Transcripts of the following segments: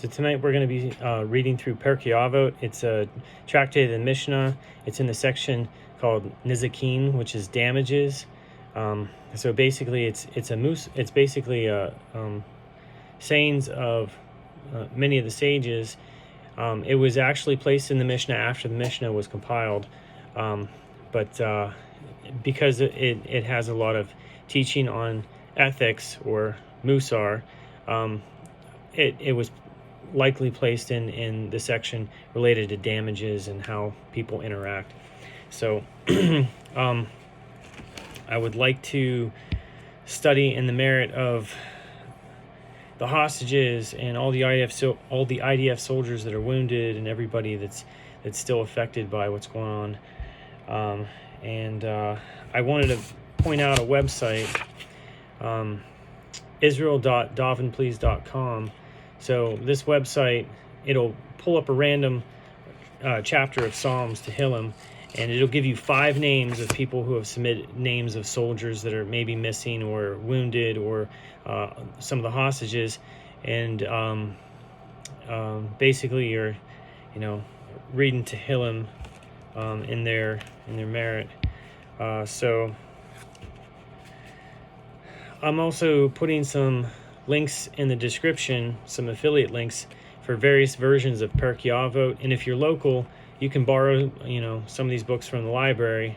So tonight we're going to be reading through Pirkei Avot. It's a tractate of the Mishnah. It's in the section called Nizakin, which is damages. So basically, it's basically sayings of many of the sages. It was actually placed in the Mishnah after the Mishnah was compiled, but because it has a lot of teaching on ethics or Mussar, it was likely placed in the section related to damages and how people interact. So I would like to study in the merit of the hostages and all the IDF soldiers that are wounded and everybody that's still affected by what's going on. I wanted to point out a website, Israel.davenplease.com. So this website, it'll pull up a random chapter of Psalms to Tehillim, and it'll give you 5 names of people who have submitted names of soldiers that are maybe missing or wounded, or some of the hostages, and basically you're, reading Tehillim in their merit. So I'm also putting some links in the description, some affiliate links for various versions of Pirkei Avot. And if you're local, you can borrow, some of these books from the library.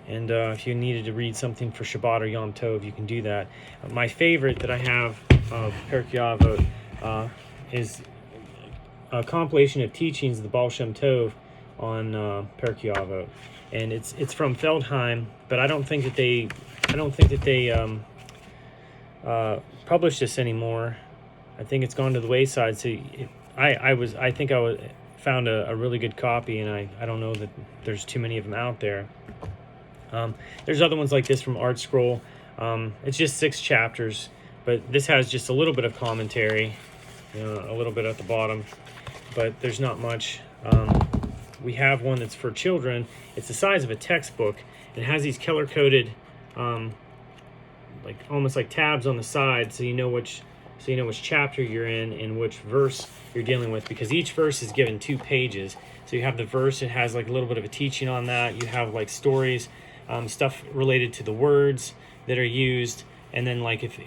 If you needed to read something for Shabbat or Yom Tov, you can do that. My favorite that I have of Pirkei Avot is a compilation of teachings of the Baal Shem Tov on Pirkei Avot, and it's from Feldheim, but I don't think that they publish this anymore. I think it's gone to the wayside. So I found a really good copy, and I don't know that there's too many of them out there. There's other ones like this from Art Scroll. It's just 6 chapters, but this has just a little bit of commentary, a little bit at the bottom, but there's not much. We have one that's for children. It's the size of a textbook. It has these color-coded almost like tabs on the side, so you know which chapter you're in and which verse you're dealing with, because each verse is given 2 pages. So you have the verse, it has like a little bit of a teaching on that. You have like stories, stuff related to the words that are used, and then like if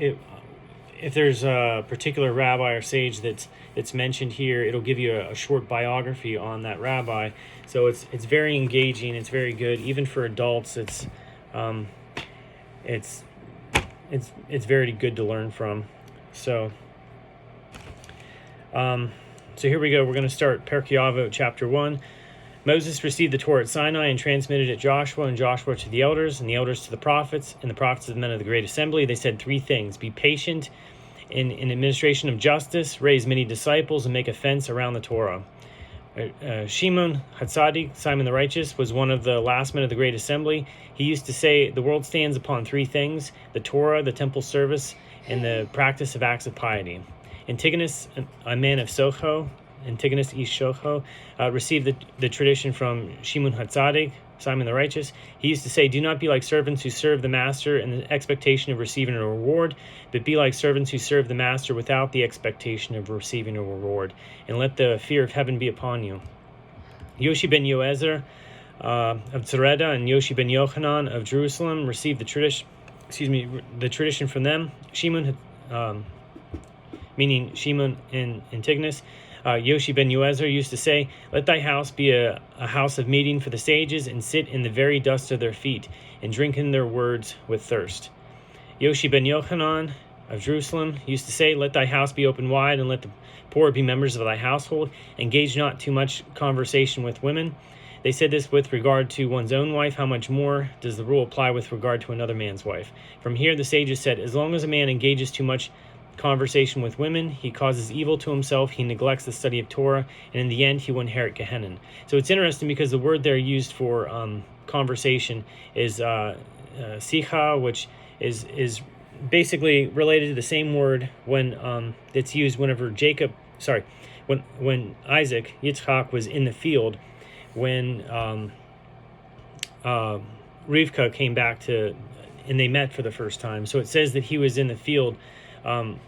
there's a particular rabbi or sage that's mentioned here, it'll give you a short biography on that rabbi. So it's very engaging. It's very good, even for adults. It's very good to learn from. So here we go. We're going to start Pirkei Avot, chapter 1. Moses received the Torah at Sinai and transmitted it to Joshua, and Joshua to the elders, and the elders to the prophets, and the prophets to the men of the great assembly. They said 3 things: be patient in administration of justice, raise many disciples, and make a fence around the Torah. Shimon Hatzadik, Simon the Righteous, was one of the last men of the great assembly. He used to say, the world stands upon 3 things: the Torah, the temple service, and the practice of acts of piety. Antigonus, a man of Socho, Antigonus Ish Socho, received the tradition from Shimon Hatzadik, Simon the Righteous. He used to say, do not be like servants who serve the master in the expectation of receiving a reward, but be like servants who serve the master without the expectation of receiving a reward, and let the fear of heaven be upon you. Yoshi ben Yoezer of Tzareda and Yoshi ben Yochanan of Jerusalem received the tradition from them. Shimon, meaning Shimon and Antigonus, Yoshi ben Yoezer used to say, let thy house be a house of meeting for the sages, and sit in the very dust of their feet, and drink in their words with thirst. Yoshi ben Yochanan of Jerusalem used to say, let thy house be open wide, and let the poor be members of thy household. Engage not too much conversation with women. They said this with regard to one's own wife. How much more does the rule apply with regard to another man's wife? From here the sages said, as long as a man engages too much conversation with women, he causes evil to himself, he neglects the study of Torah, and in the end he will inherit Gehenna. So it's interesting because the word there used for conversation is sicha, which is basically related to the same word when that's used whenever when Isaac, Yitzchak, was in the field, when Rivka came back and they met for the first time. So it says that he was in the field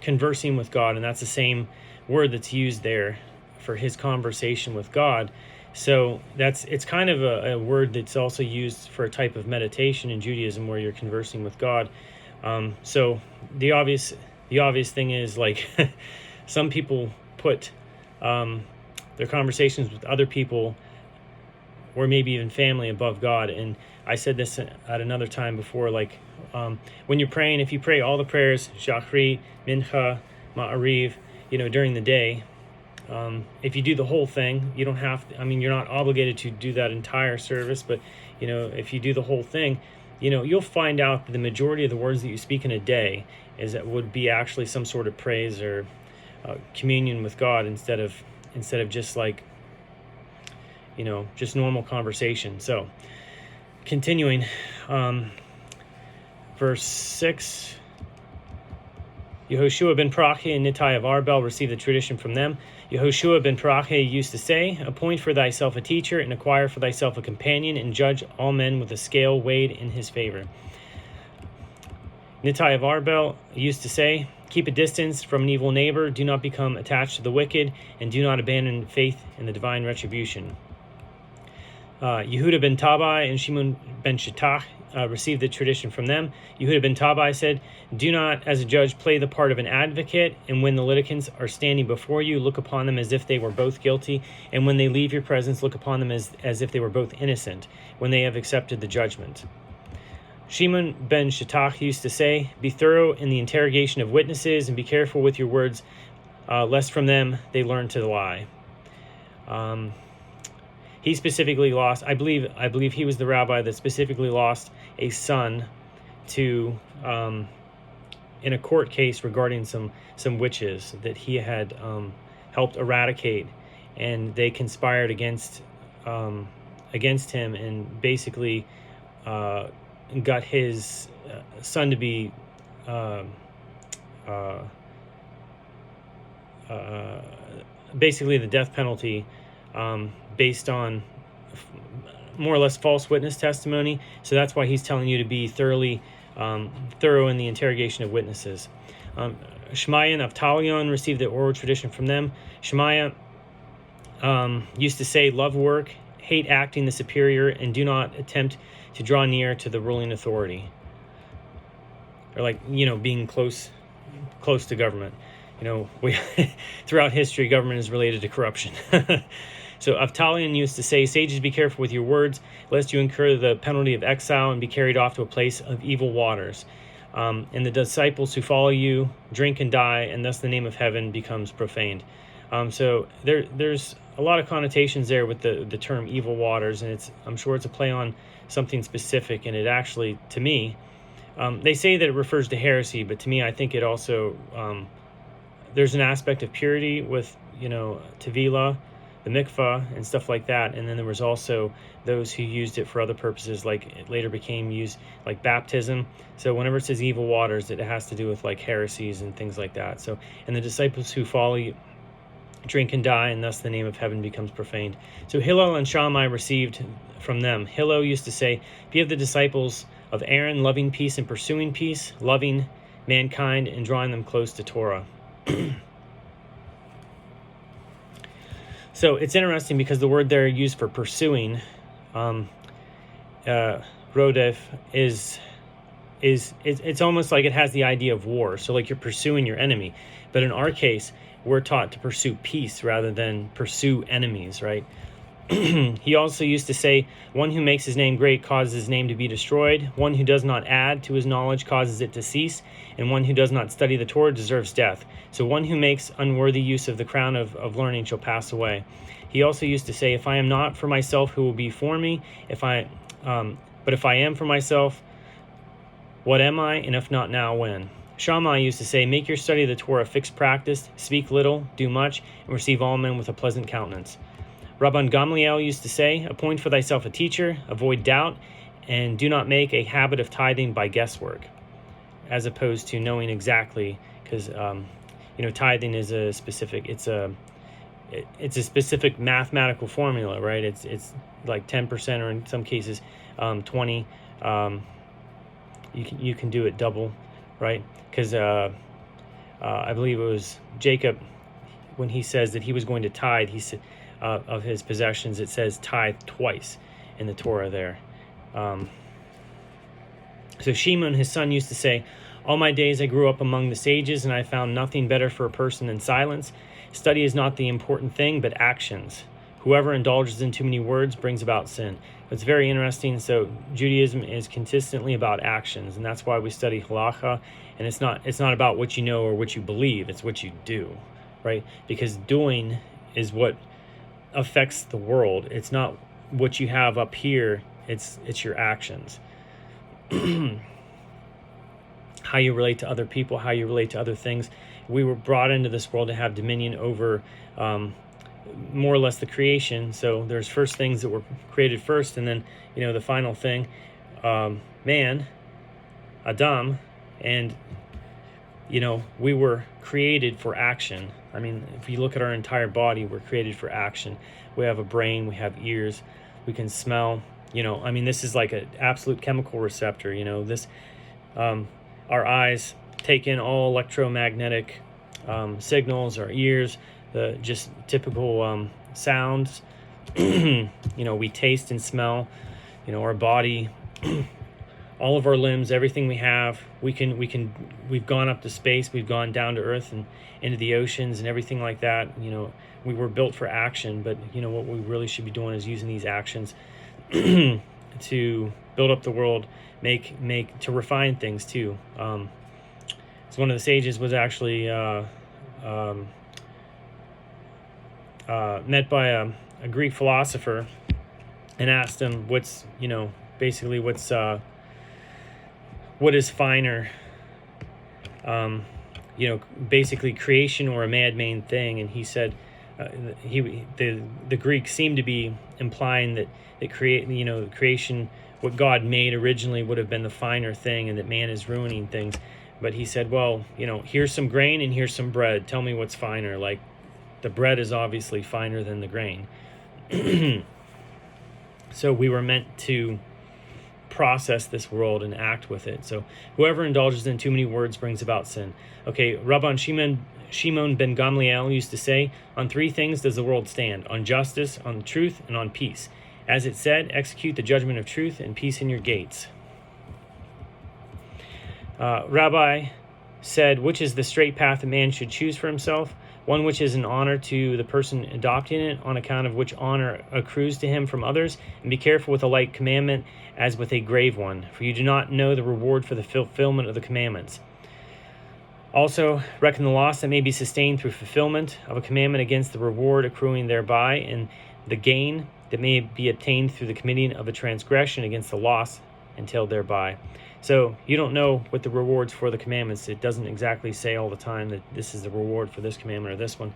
conversing with God, and that's the same word that's used there for his conversation with God. So it's kind of a word that's also used for a type of meditation in Judaism where you're conversing with God. So the obvious thing is, like, some people put their conversations with other people or maybe even family above God. And I said this at another time before, like, when you're praying, if you pray all the prayers, Shachri, Mincha, Ma'ariv, during the day, if you do the whole thing, you don't have to, you're not obligated to do that entire service, but, if you do the whole thing, you'll find out that the majority of the words that you speak in a day would be actually some sort of praise or communion with God instead of just like, just normal conversation. So continuing, verse 6, Yehoshua ben Pirkei and Nittai of Arbel received the tradition from them. Yehoshua ben Pirkei used to say, appoint for thyself a teacher and acquire for thyself a companion and judge all men with a scale weighed in his favor. Nittai of Arbel used to say, keep a distance from an evil neighbor, do not become attached to the wicked, and do not abandon faith in the divine retribution. Yehuda ben Tabai and Shimon ben Shittach received the tradition from them. Yehuda ben Tabai said, do not, as a judge, play the part of an advocate, and when the litigants are standing before you, look upon them as if they were both guilty, and when they leave your presence, look upon them as if they were both innocent, when they have accepted the judgment. Shimon ben Shittach used to say, be thorough in the interrogation of witnesses, and be careful with your words, lest from them they learn to lie. He specifically lost, I believe he was the rabbi that specifically lost a son to, in a court case regarding some witches that he had helped eradicate, and they conspired against him and basically got his son to be basically the death penalty, based on more or less false witness testimony. So that's why he's telling you to be thorough in the interrogation of witnesses. Shemaiah and Avtalion received the oral tradition from them. Shemaiah used to say, love work, hate acting the superior, and do not attempt to draw near to the ruling authority. Or being close to government. Throughout history, government is related to corruption. So Avtalion used to say, sages, be careful with your words, lest you incur the penalty of exile and be carried off to a place of evil waters. And the disciples who follow you drink and die, and thus the name of heaven becomes profaned. So there's a lot of connotations there with the term evil waters, and I'm sure it's a play on something specific, and it actually, to me, they say that it refers to heresy, but to me, I think it also, there's an aspect of purity with, Tevilah, the mikvah, and stuff like that. And then there was also those who used it for other purposes, like it later became used like baptism. So whenever it says evil waters, it has to do with like heresies and things like that. So, and the disciples who follow you drink and die, and thus the name of heaven becomes profaned. So Hillel and Shammai received from them. Hillel used to say, be of the disciples of Aaron, loving peace and pursuing peace, loving mankind and drawing them close to Torah. So it's interesting because the word there used for pursuing, rodef, it's almost like it has the idea of war. So like you're pursuing your enemy. But in our case, we're taught to pursue peace rather than pursue enemies, right? He also used to say, one who makes his name great causes his name to be destroyed. One who does not add to his knowledge causes it to cease. And one who does not study the Torah deserves death. So one who makes unworthy use of the crown of learning shall pass away. He also used to say, if I am not for myself, who will be for me? But if I am for myself, what am I? And if not now, when? Shammai used to say, make your study of the Torah a fixed practice, speak little, do much, and receive all men with a pleasant countenance. Rabban Gamliel used to say, appoint for thyself a teacher, avoid doubt, and do not make a habit of tithing by guesswork, as opposed to knowing exactly, because tithing is a specific, it's a specific mathematical formula, right? It's like 10%, or in some cases 20. You can do it double, right? Because I believe it was Jacob, when he says that he was going to tithe, he said of his possessions, it says tithe twice in the Torah there. So Shimon, his son, used to say, "All my days I grew up among the sages, and I found nothing better for a person than silence. Study is not the important thing, but actions. Whoever indulges in too many words brings about sin." It's very interesting. So Judaism is consistently about actions, and that's why we study halacha. And it's not about what you know or what you believe; it's what you do, right? Because doing is what affects the world. It's not what you have up here; it's your actions. How you relate to other people, how you relate to other things. We were brought into this world to have dominion over more or less the creation. So there's first things that were created first, and then the final thing, man, Adam, and we were created for action. I mean, if you look at our entire body, we're created for action. We have a brain, we have ears, we can smell. This is like an absolute chemical receptor. This our eyes take in all electromagnetic signals. Our ears, the just typical sounds. We taste and smell. Our body, all of our limbs, everything we have. We've gone up to space. We've gone down to earth and into the oceans and everything like that. We were built for action, but what we really should be doing is using these actions to build up the world, to refine things too. So one of the sages was actually met by a Greek philosopher and asked him what is finer, basically creation or a man-made thing. And he said, the Greek seemed to be implying that creation, what God made originally, would have been the finer thing, and that man is ruining things. But he said, well, here's some grain and here's some bread. Tell me what's finer. Like, the bread is obviously finer than the grain. So we were meant to process this world and act with it. So whoever indulges in too many words brings about sin. Okay, Rabban Shimon ben Gamliel used to say, "On three things does the world stand: on justice, on truth, and on peace. As it said, execute the judgment of truth and peace in your gates." Rabbi said, "Which is the straight path a man should choose for himself? One which is an honor to the person adopting it, on account of which honor accrues to him from others. And be careful with a light commandment as with a grave one, for you do not know the reward for the fulfillment of the commandments. Also, reckon the loss that may be sustained through fulfillment of a commandment against the reward accruing thereby, and the gain that may be obtained through the committing of a transgression against the loss entailed thereby." So you don't know what the rewards for the commandments. It doesn't exactly say all the time that this is the reward for this commandment or this one.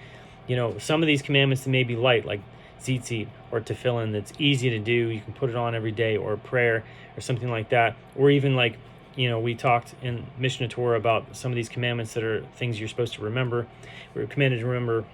Some of these commandments may be light, like tzitzit or tefillin, that's easy to do. You can put it on every day, or prayer or something like that. Or even like, we talked in Mishnah Torah about some of these commandments that are things you're supposed to remember. We're commanded to remember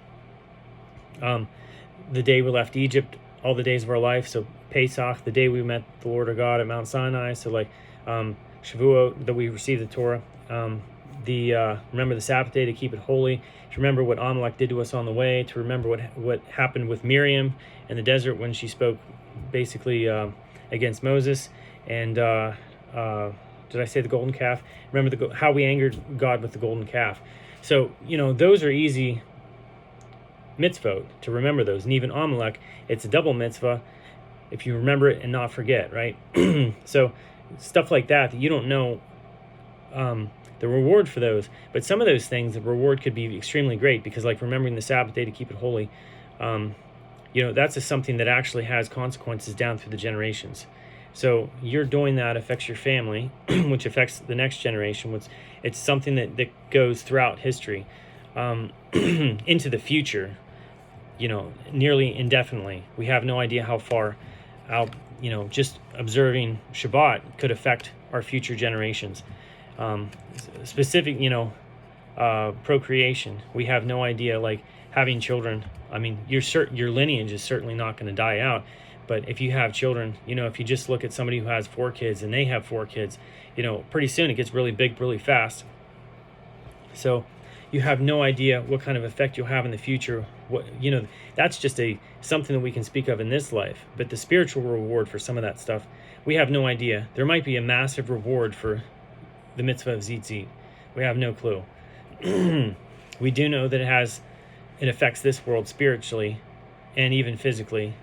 the day we left Egypt, all the days of our life. So Pesach, the day we met the Lord our God at Mount Sinai. So like Shavuot, that we received the Torah. Remember the Sabbath day, to keep it holy. To remember what Amalek did to us on the way. To remember what happened with Miriam in the desert when she spoke basically against Moses. And did I say the golden calf? Remember how we angered God with the golden calf. So those are easy mitzvot to remember those. And even Amalek, it's a double mitzvah if you remember it and not forget, right? So stuff like that you don't know the reward for those. But some of those things, the reward could be extremely great, because like remembering the Sabbath day to keep it holy, that's just something that actually has consequences down through the generations. So you're doing that affects your family, which affects the next generation. It's something that goes throughout history, into the future, nearly indefinitely. We have no idea how far out, just observing Shabbat could affect our future generations. Specific, procreation. We have no idea, like having children. I mean, your lineage is certainly not going to die out. But if you have children, if you just look at somebody who has 4 kids and they have 4 kids, pretty soon it gets really big, really fast. So, you have no idea what kind of effect you'll have in the future. That's just something that we can speak of in this life. But the spiritual reward for some of that stuff, we have no idea. There might be a massive reward for the mitzvah of tzitzit. We have no clue. We do know that it affects this world spiritually and even physically.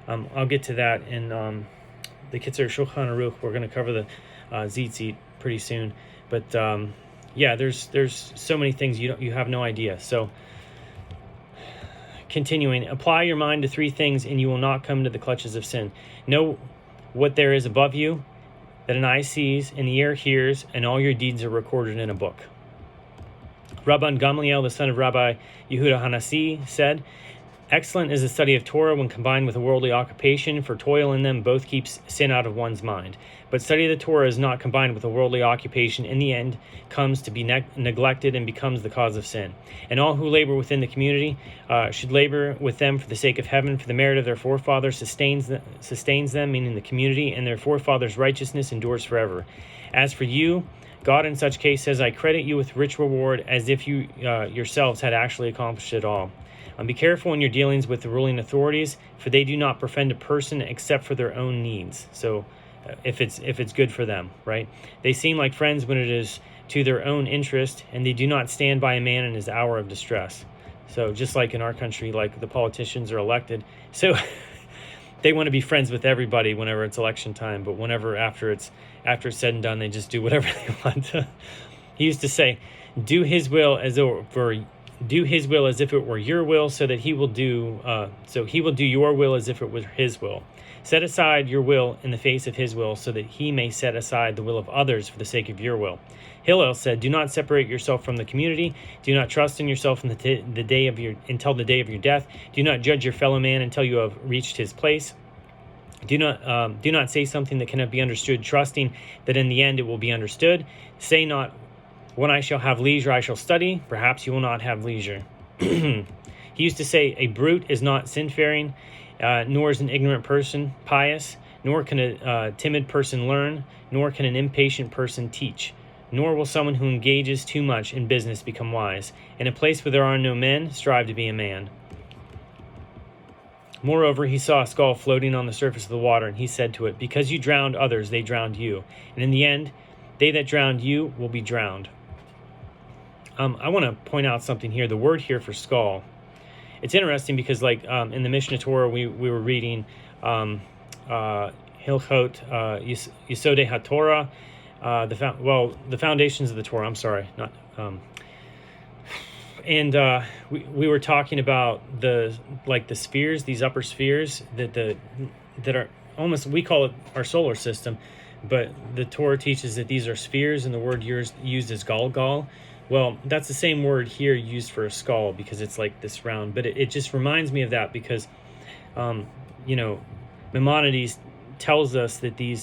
I'll get to that in the Kitzur Shulchan Aruch. We're going to cover the tzitzit pretty soon. But there's so many things you have no idea. So continuing, apply your mind to three things and you will not come to the clutches of sin. Know what there is above you, that an eye sees, and the ear hears, and all your deeds are recorded in a book. Rabban Gamliel, the son of Rabbi Yehuda Hanasi, said, excellent is the study of Torah when combined with a worldly occupation, for toil in them both keeps sin out of one's mind. But study of the Torah is not combined with a worldly occupation, in the end comes to be neglected and becomes the cause of sin. And all who labor within the community should labor with them for the sake of heaven, for the merit of their forefathers sustains them, meaning the community, and their forefathers' righteousness endures forever. As for you, God in such case says, I credit you with rich reward, as if you yourselves had actually accomplished it all. Be careful in your dealings with the ruling authorities, for they do not befriend a person except for their own needs. So if it's good for them, right? They seem like friends when it is to their own interest, and they do not stand by a man in his hour of distress. So just like in our country, like the politicians are elected, so they want to be friends with everybody whenever it's election time, but whenever after it's said and done, they just do whatever they want. He used to say, do his will as if it were your will, so that he will do your will as if it were his will. Set aside your will in the face of his will, so that he may set aside the will of others for the sake of your will. Hillel said, do not separate yourself from the community. Do not trust in yourself until the day of your death. Do not judge your fellow man until you have reached his place. Do not say something that cannot be understood, trusting that in the end it will be understood. Say not, when I shall have leisure, I shall study. Perhaps you will not have leisure. He used to say, a brute is not sin-faring, nor is an ignorant person pious, nor can a timid person learn, nor can an impatient person teach. Nor will someone who engages too much in business become wise. In a place where there are no men, strive to be a man. Moreover, he saw a skull floating on the surface of the water, and he said to it, because you drowned others, they drowned you. And in the end, they that drowned you will be drowned. I want to point out something here. The word here for skull, it's interesting because in the Mishnah Torah, we were reading Hilchot Yesodei HaTorah, the foundations of the Torah. I'm sorry, not. We were talking about the spheres, these upper spheres that are almost, we call it our solar system, but the Torah teaches that these are spheres, and the word used is galgal. Well, that's the same word here used for a skull, because it's like this round. But it just reminds me of that because, Maimonides tells us that the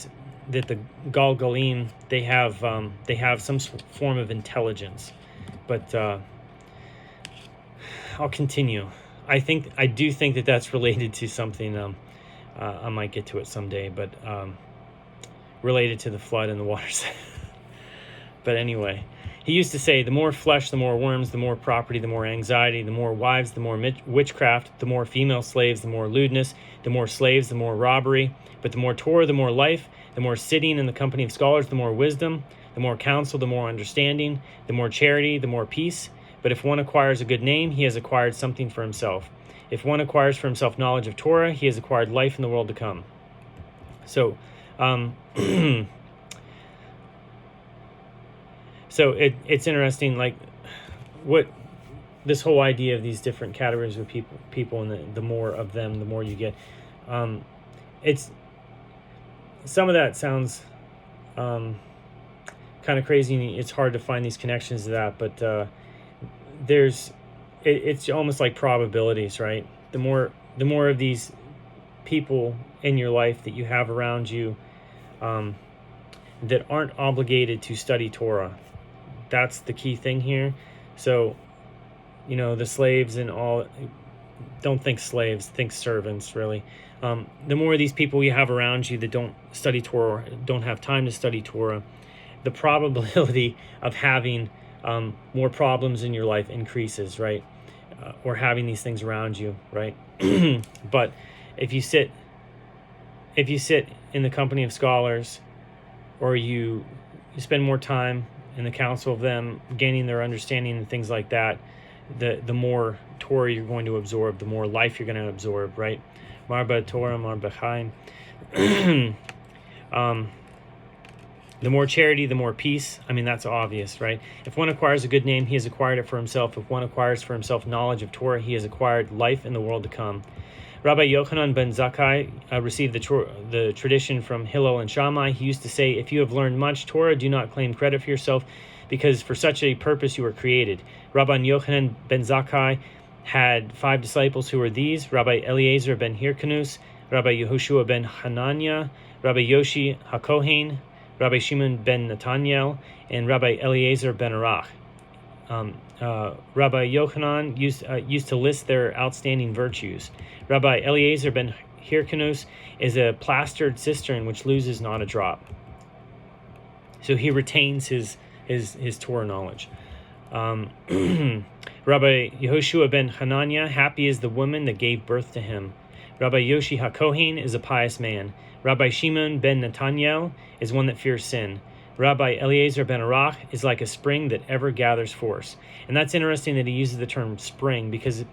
galgalim, they have some form of intelligence. But I'll continue. I do think that that's related to something. I might get to it someday, but related to the flood and the waters. But anyway, he used to say, the more flesh, the more worms, the more property, the more anxiety, the more wives, the more witchcraft, the more female slaves, the more lewdness, the more slaves, the more robbery. But the more Torah, the more life, the more sitting in the company of scholars, the more wisdom, the more counsel, the more understanding, the more charity, the more peace. But if one acquires a good name, he has acquired something for himself. If one acquires for himself knowledge of Torah, he has acquired life in the world to come. So, so it's interesting, like what this whole idea of these different categories of people, and the more of them, the more you get. It's some of that sounds kind of crazy. And it's hard to find these connections to that, but it's almost like probabilities, right? The more of these people in your life that you have around you that aren't obligated to study Torah. That's the key thing here. So, the slaves and all, don't think slaves, think servants, really. The more of these people you have around you that don't study Torah, don't have time to study Torah, the probability of having more problems in your life increases, right? Or having these things around you, right? But if you sit in the company of scholars, or you spend more time in the counsel of them, gaining their understanding and things like that, the more Torah you're going to absorb, the more life you're going to absorb, right? Marba Torah, Marba Chaim. The more charity, the more peace. I mean, that's obvious, right? If one acquires a good name, he has acquired it for himself. If one acquires for himself knowledge of Torah, he has acquired life in the world to come. Rabbi Yochanan ben Zakkai received the tradition from Hillel and Shammai. He used to say, if you have learned much Torah, do not claim credit for yourself, because for such a purpose you were created. Rabbi Yochanan ben Zakkai had 5 disciples who were these: Rabbi Eliezer ben Hyrcanus, Rabbi Yehoshua ben Hananiah, Rabbi Yoshi HaKohen, Rabbi Shimon ben Nathaniel, and Rabbi Eliezer ben Arach. Rabbi Yochanan used to list their outstanding virtues. Rabbi Eliezer ben Hyrcanus is a plastered cistern which loses not a drop. So he retains his Torah knowledge. Rabbi Yehoshua ben Hananiah, happy is the woman that gave birth to him. Rabbi Yoshi HaKohen is a pious man. Rabbi Shimon ben Nathaniel is one that fears sin. Rabbi Eliezer ben Arach is like a spring that ever gathers force. And that's interesting that he uses the term spring, because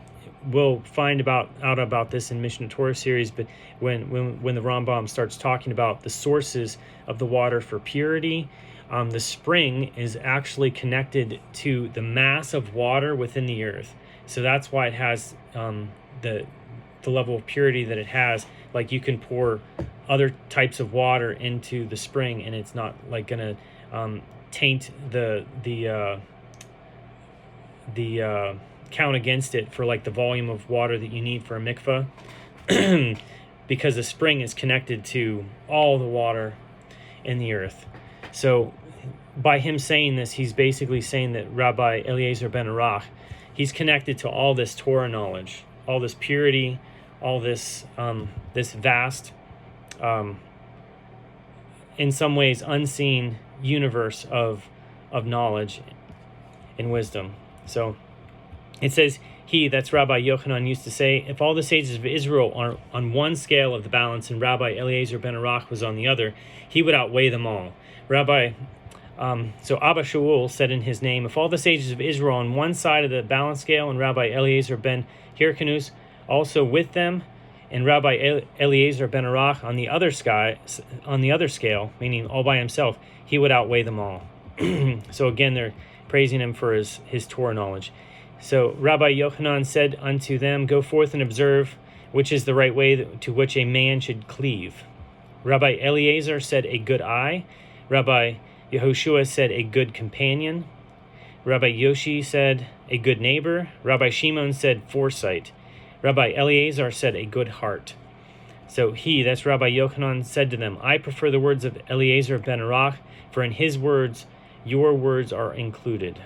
we'll find out about this in Mishnah Torah series, but when the Rambam starts talking about the sources of the water for purity, the spring is actually connected to the mass of water within the earth. So that's why it has the level of purity that it has. Like, you can pour other types of water into the spring, and it's not like gonna taint the count against it for like the volume of water that you need for a mikvah, because the spring is connected to all the water in the earth. So by him saying this, he's basically saying that Rabbi Eliezer ben Arach, he's connected to all this Torah knowledge, all this purity, all this this vast, in some ways unseen universe of knowledge and wisdom. So it says, that's Rabbi Yochanan, used to say, if all the sages of Israel are on one scale of the balance and Rabbi Eliezer ben Arach was on the other, he would outweigh them all. So Abba Shaul said in his name, if all the sages of Israel on one side of the balance scale and Rabbi Eliezer ben Hyrcanus also with them, and Rabbi Eliezer ben Arach on the other scale, meaning all by himself, he would outweigh them all. So again, they're praising him for his Torah knowledge. So Rabbi Yochanan said unto them, go forth and observe which is the right way to which a man should cleave. Rabbi Eliezer said, a good eye. Rabbi Yehoshua said, a good companion. Rabbi Yoshi said, a good neighbor. Rabbi Shimon said, foresight. Rabbi Eliezer said, a good heart. So that's Rabbi Yochanan, said to them, I prefer the words of Eliezer ben Arach, for in his words your words are included.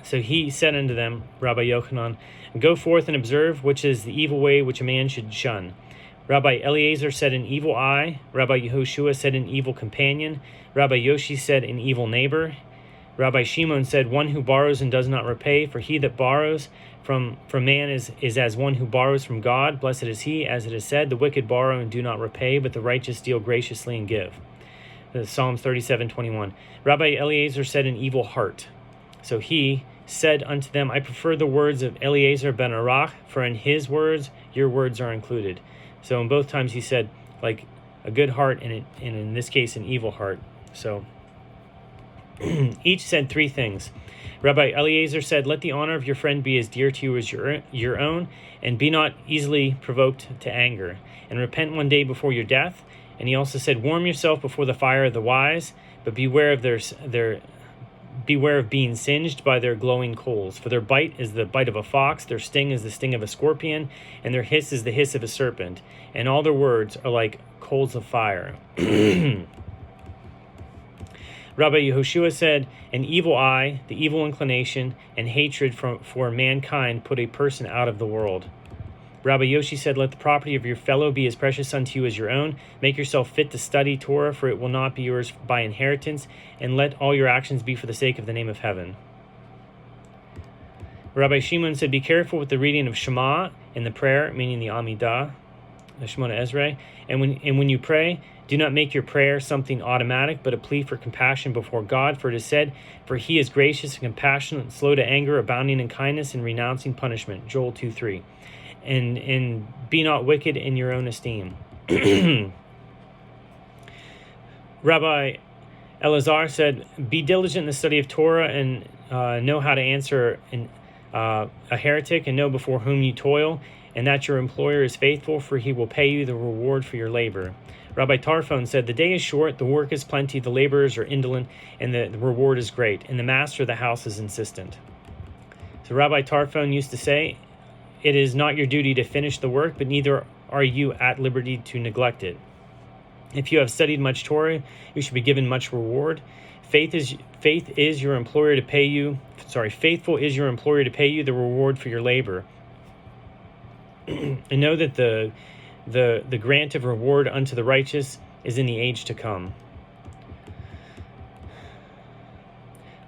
So he said unto them, Rabbi Yochanan, go forth and observe which is the evil way which a man should shun. Rabbi Eliezer said, an evil eye. Rabbi Yehoshua said, an evil companion. Rabbi Yoshi said, an evil neighbor. Rabbi Shimon said, one who borrows and does not repay, for he that borrows from man is as one who borrows from God. Blessed is he, as it is said, the wicked borrow and do not repay, but the righteous deal graciously and give. Psalms 37:21. Rabbi Eliezer said, an evil heart. So he said unto them, I prefer the words of Eliezer ben Arach, for in his words your words are included. So in both times he said, like, a good heart, and in this case an evil heart. So each said 3 things. Rabbi Eliezer said, let the honor of your friend be as dear to you as your own, and be not easily provoked to anger, and repent one day before your death. And he also said, warm yourself before the fire of the wise, but beware of being singed by their glowing coals. For their bite is the bite of a fox, their sting is the sting of a scorpion, and their hiss is the hiss of a serpent. And all their words are like coals of fire. Rabbi Yehoshua said, an evil eye, the evil inclination, and hatred for mankind put a person out of the world. Rabbi Yoshi said, let the property of your fellow be as precious unto you as your own. Make yourself fit to study Torah, for it will not be yours by inheritance, and let all your actions be for the sake of the name of heaven. Rabbi Shimon said, be careful with the reading of Shema and the prayer, meaning the Amidah, the Shemona Ezra, and when you pray, do not make your prayer something automatic, but a plea for compassion before God, for it is said, for he is gracious and compassionate, slow to anger, abounding in kindness, and renouncing punishment, Joel 2:3. And be not wicked in your own esteem. Rabbi Elazar said, be diligent in the study of Torah and know how to answer a heretic, and know before whom you toil, and that your employer is faithful, for he will pay you the reward for your labor. Rabbi Tarfon said, the day is short, the work is plenty, the laborers are indolent, and the reward is great, and the master of the house is insistent. So Rabbi Tarfon used to say, it is not your duty to finish the work, but neither are you at liberty to neglect it. If you have studied much Torah, you should be given much reward. Faithful is your employer to pay you the reward for your labor. And know that the grant of reward unto the righteous is in the age to come.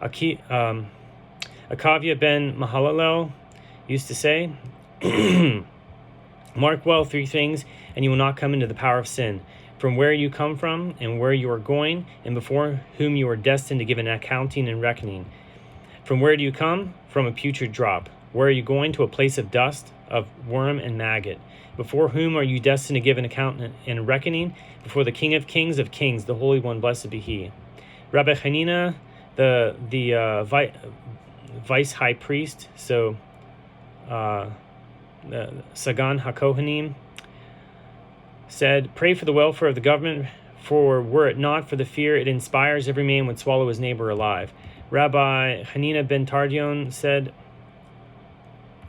Akavia ben Mahalalel used to say, mark well 3 things, and you will not come into the power of sin. From where you come from, and where you are going, and before whom you are destined to give an accounting and reckoning. From where do you come? From a putrid drop. Where are you going? To a place of dust, of worm and maggot. Before whom are you destined to give an account and a reckoning? Before the King of Kings, the Holy One, blessed be He. Rabbi Hanina, the vice high priest, so Sagan HaKohanim, said, pray for the welfare of the government, for were it not for the fear it inspires, every man would swallow his neighbor alive. Rabbi Hanina ben Tardion said,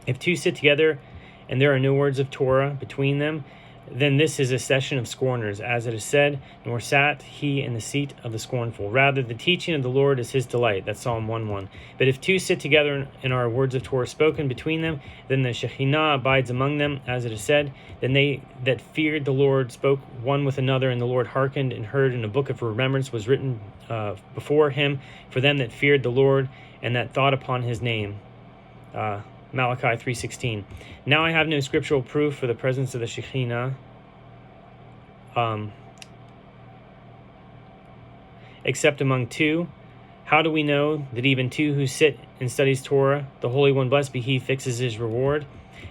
if 2 sit together and there are no words of Torah between them, then this is a session of scorners, as it is said, nor sat he in the seat of the scornful. Rather, the teaching of the Lord is his delight. That's Psalm 1:1. But if 2 sit together and are words of Torah spoken between them, then the Shekhinah abides among them, as it is said. Then they that feared the Lord spoke one with another, and the Lord hearkened and heard, and a book of remembrance was written before him for them that feared the Lord and that thought upon his name. Malachi 3:16. Now I have no scriptural proof for the presence of the Shekhinah, except among 2. How do we know that even 2 who sit and studies Torah, the Holy One, blessed be He, fixes his reward?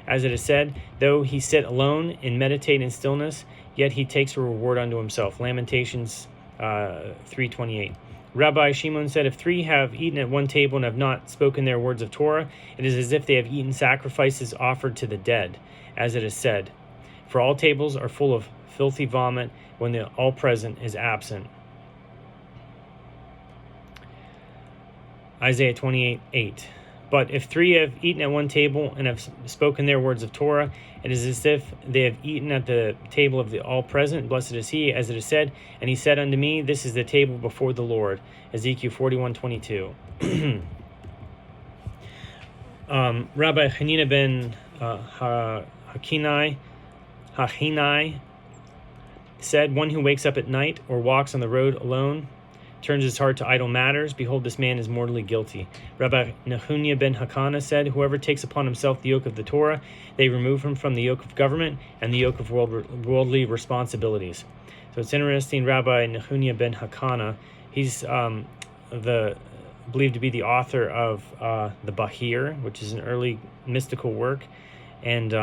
As it is said, though he sit alone and meditate in stillness, yet he takes a reward unto himself. Lamentations 3:28. Rabbi Shimon said, if 3 have eaten at one table and have not spoken their words of Torah, it is as if they have eaten sacrifices offered to the dead, as it is said. For all tables are full of filthy vomit when the all present is absent. Isaiah 28:8. But if 3 have eaten at one table and have spoken their words of Torah, it is as if they have eaten at the table of the all-present. Blessed is he, as it is said, and he said unto me, this is the table before the Lord. Ezekiel 41:22. Rabbi Hanina ben Hachinai said, one who wakes up at night or walks on the road alone turns his heart to idle matters, behold, this man is mortally guilty. Rabbi Nehunia ben Hakana said, whoever takes upon himself the yoke of the Torah, they remove him from the yoke of government and the yoke of worldly responsibilities. So it's interesting, Rabbi Nehunia ben Hakana, he's believed to be the author of the Bahir, which is an early mystical work. And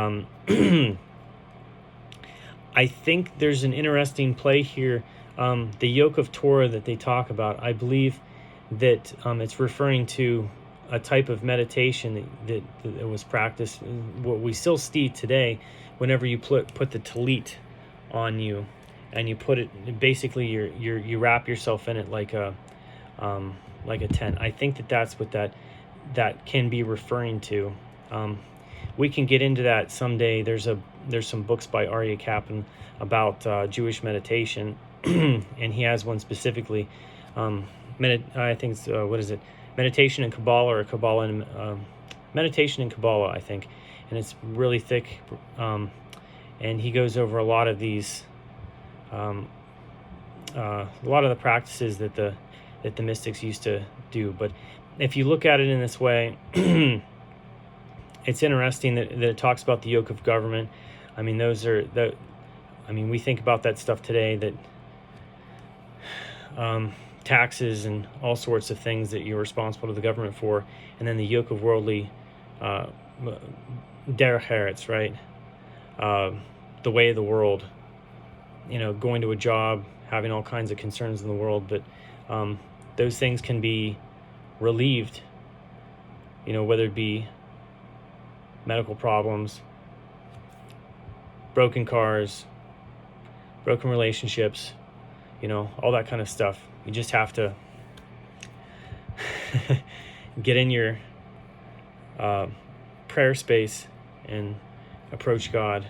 I think there's an interesting play here. The yoke of Torah that they talk about, I believe that it's referring to a type of meditation that was practiced, what we still see today, whenever you put the talit on you, and you put it, basically you wrap yourself in it like a tent. I think that's what that can be referring to. We can get into that someday. There's some books by Aryeh Kaplan about Jewish meditation. And he has one specifically, I think it's, Meditation in Kabbalah, or Kabbalah and Meditation in Kabbalah, I think. and it's really thick, and he goes over a lot of these, a lot of the practices that the mystics used to do. But if you look at it in this way, it's interesting that it talks about the yoke of government. I mean, we think about that stuff today, that taxes and all sorts of things that you're responsible to the government for, and then the yoke of worldly derech eretz, right? The way of the world, going to a job, having all kinds of concerns in the world, but those things can be relieved, whether it be medical problems, broken cars, broken relationships, all that kind of stuff. You just have to get in your prayer space and approach God.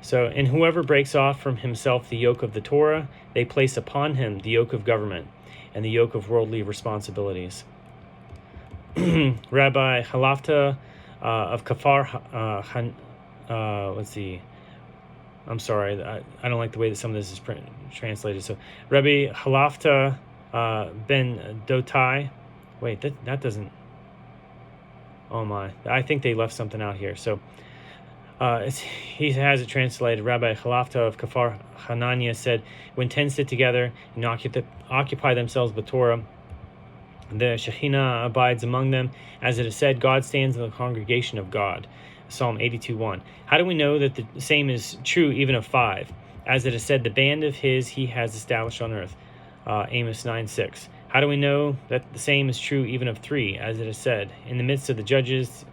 So, and whoever breaks off from himself the yoke of the Torah, they place upon him the yoke of government and the yoke of worldly responsibilities. Rabbi Halafta of Kafar, let's see. I'm sorry, I don't like the way that some of this is translated. So, Rabbi Halafta ben Dotai. Wait, that doesn't. Oh my! I think they left something out here. So, he has it translated. Rabbi Halafta of Kafar Hanania said, "When 10 sit together and occupy themselves with Torah, the Shekhinah abides among them. As it is said, God stands in the congregation of God." Psalm 82:1. How do we know that the same is true even of 5? As it is said, the band of his he has established on earth. Amos 9:6. How do we know that the same is true even of 3? As it is said, in the midst of the judges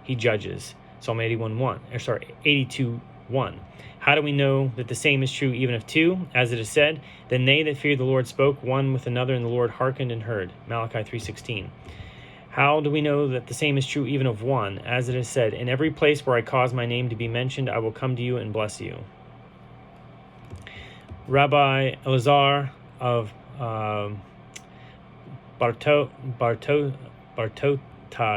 he judges. Psalm 82:1. How do we know that the same is true even of 2? As it is said, then they that feared the Lord spoke one with another, and the Lord hearkened and heard. Malachi 3:16. How do we know that the same is true even of 1? As it is said, in every place where I cause my name to be mentioned, I will come to you and bless you. Rabbi Elazar of Bartota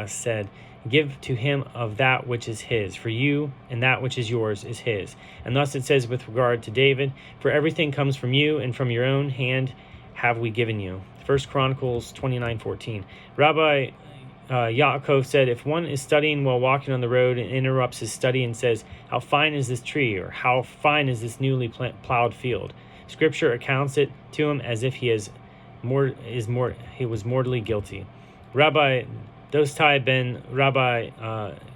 said, give to him of that which is his, for you, and that which is yours is his. And thus it says with regard to David, for everything comes from you, and from your own hand have we given you. 1 Chronicles 29:14. Rabbi Yaakov said, if one is studying while walking on the road and interrupts his study and says, how fine is this tree, or how fine is this newly plowed field, Scripture accounts it to him as if he was mortally guilty. Rabbi Dostai ben Rabbi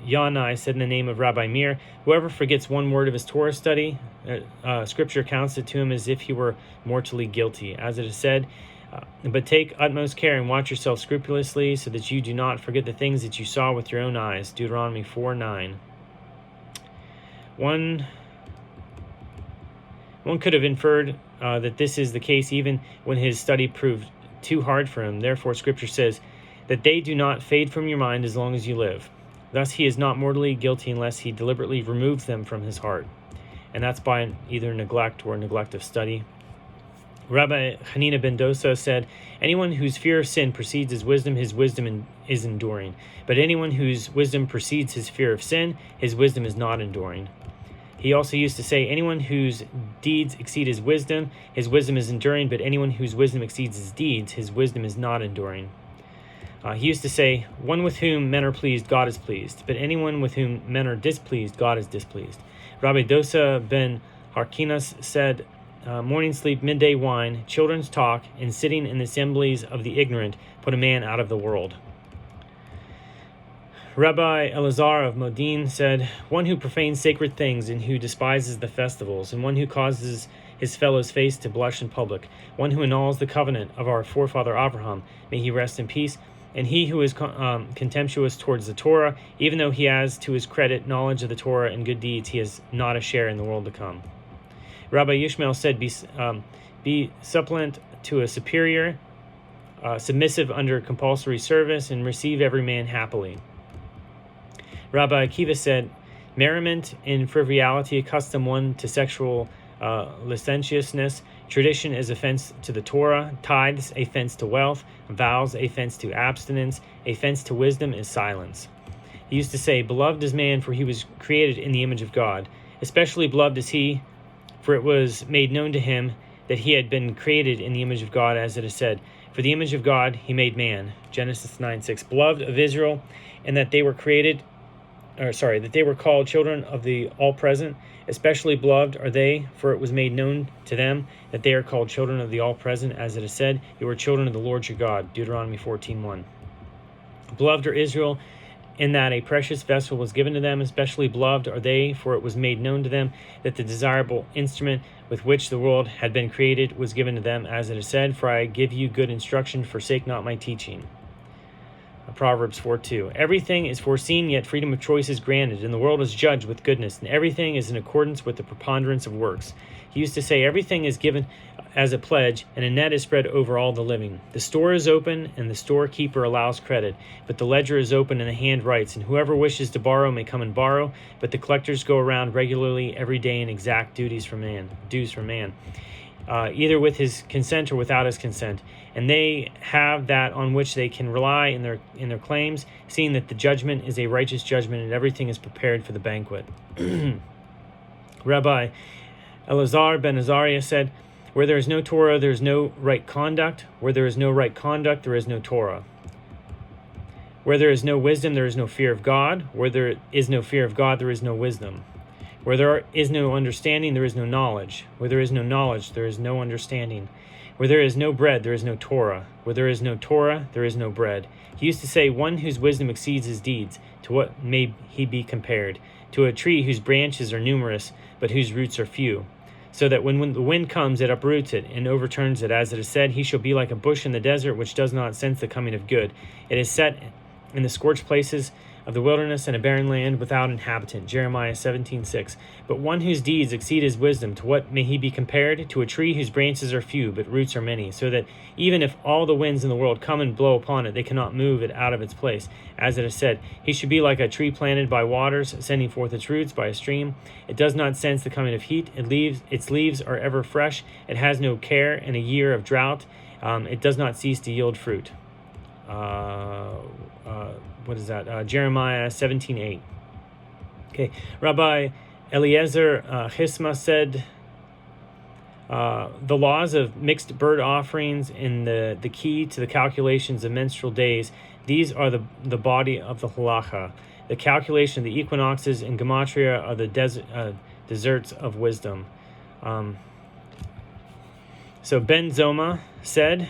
Yanai said in the name of Rabbi Meir, whoever forgets one word of his Torah study, Scripture counts it to him as if he were mortally guilty. As it is said, but take utmost care and watch yourself scrupulously, so that you do not forget the things that you saw with your own eyes. Deuteronomy 4:9. One could have inferred that this is the case even when his study proved too hard for him. Therefore, Scripture says that they do not fade from your mind as long as you live. Thus, he is not mortally guilty unless he deliberately removes them from his heart, and that's by either neglect or neglect of study. Rabbi Hanina ben Dosa said, anyone whose fear of sin precedes his wisdom is enduring. But anyone whose wisdom precedes his fear of sin, his wisdom is not enduring. He also used to say, anyone whose deeds exceed his wisdom is enduring. But anyone whose wisdom exceeds his deeds, his wisdom is not enduring. He used to say, one with whom men are pleased, God is pleased. But anyone with whom men are displeased, God is displeased. Rabbi Dosa ben Harkinas said, morning sleep, midday wine, children's talk, and sitting in the assemblies of the ignorant put a man out of the world. Rabbi Elazar of Modin said, one who profanes sacred things and who despises the festivals, and one who causes his fellow's face to blush in public, one who annuls the covenant of our forefather Abraham, may he rest in peace, and he who is contemptuous towards the Torah, even though he has to his credit knowledge of the Torah and good deeds, he has not a share in the world to come. Rabbi Yishmael said, be suppliant to a superior, submissive under compulsory service, and receive every man happily. Rabbi Akiva said, merriment in frivolity accustom one to sexual licentiousness, tradition is offense to the Torah, tithes offense to wealth, vows offense to abstinence, offense to wisdom is silence. He used to say, "Beloved is man, for he was created in the image of God. Especially beloved is he, for it was made known to him that he had been created in the image of God, as it is said, for the image of God he made man." Genesis 9:6. Beloved of Israel, and that they were that they were called children of the All-Present. Especially beloved are they, for it was made known to them that they are called children of the All-Present, as it is said, "You are children of the Lord your God." Deuteronomy 14:1. Beloved are Israel, in that a precious vessel was given to them. Especially beloved are they, for it was made known to them that the desirable instrument with which the world had been created was given to them, as it is said, "For I give you good instruction, forsake not my teaching." Proverbs 4:2. Everything is foreseen, yet freedom of choice is granted, and the world is judged with goodness, and everything is in accordance with the preponderance of works. He used to say, everything is given as a pledge, and a net is spread over all the living. The store is open, and the storekeeper allows credit, but the ledger is open, and the hand writes, and whoever wishes to borrow may come and borrow, but the collectors go around regularly every day and exact dues from man, either with his consent or without his consent. And they have that on which they can rely in their claims, seeing that the judgment is a righteous judgment and everything is prepared for the banquet. Rabbi Elazar ben Azariah said, "Where there is no Torah, there is no right conduct. Where there is no right conduct, there is no Torah. Where there is no wisdom, there is no fear of God. Where there is no fear of God, there is no wisdom. Where there is no understanding, there is no knowledge. Where there is no knowledge, there is no understanding. Where there is no bread, there is no Torah. Where there is no Torah, there is no bread." He used to say, "One whose wisdom exceeds his deeds, to what may he be compared? To a tree whose branches are numerous, but whose roots are few. So that when the wind comes, it uproots it and overturns it. As it is said, he shall be like a bush in the desert, which does not sense the coming of good. It is set in the scorched places of the wilderness and a barren land without inhabitant." Jeremiah 17:6. "But one whose deeds exceed his wisdom, to what may he be compared? To a tree whose branches are few, but roots are many, so that even if all the winds in the world come and blow upon it, they cannot move it out of its place. As it is said, he should be like a tree planted by waters, sending forth its roots by a stream. It does not sense the coming of heat. Its leaves are ever fresh. It has no care in a year of drought. It does not cease to yield fruit." Jeremiah 17:8. Okay, Rabbi Eliezer Chisma said, "The laws of mixed bird offerings and the key to the calculations of menstrual days, these are the body of the halacha. The calculation of the equinoxes and gematria are the deserts of wisdom." So Ben Zoma said,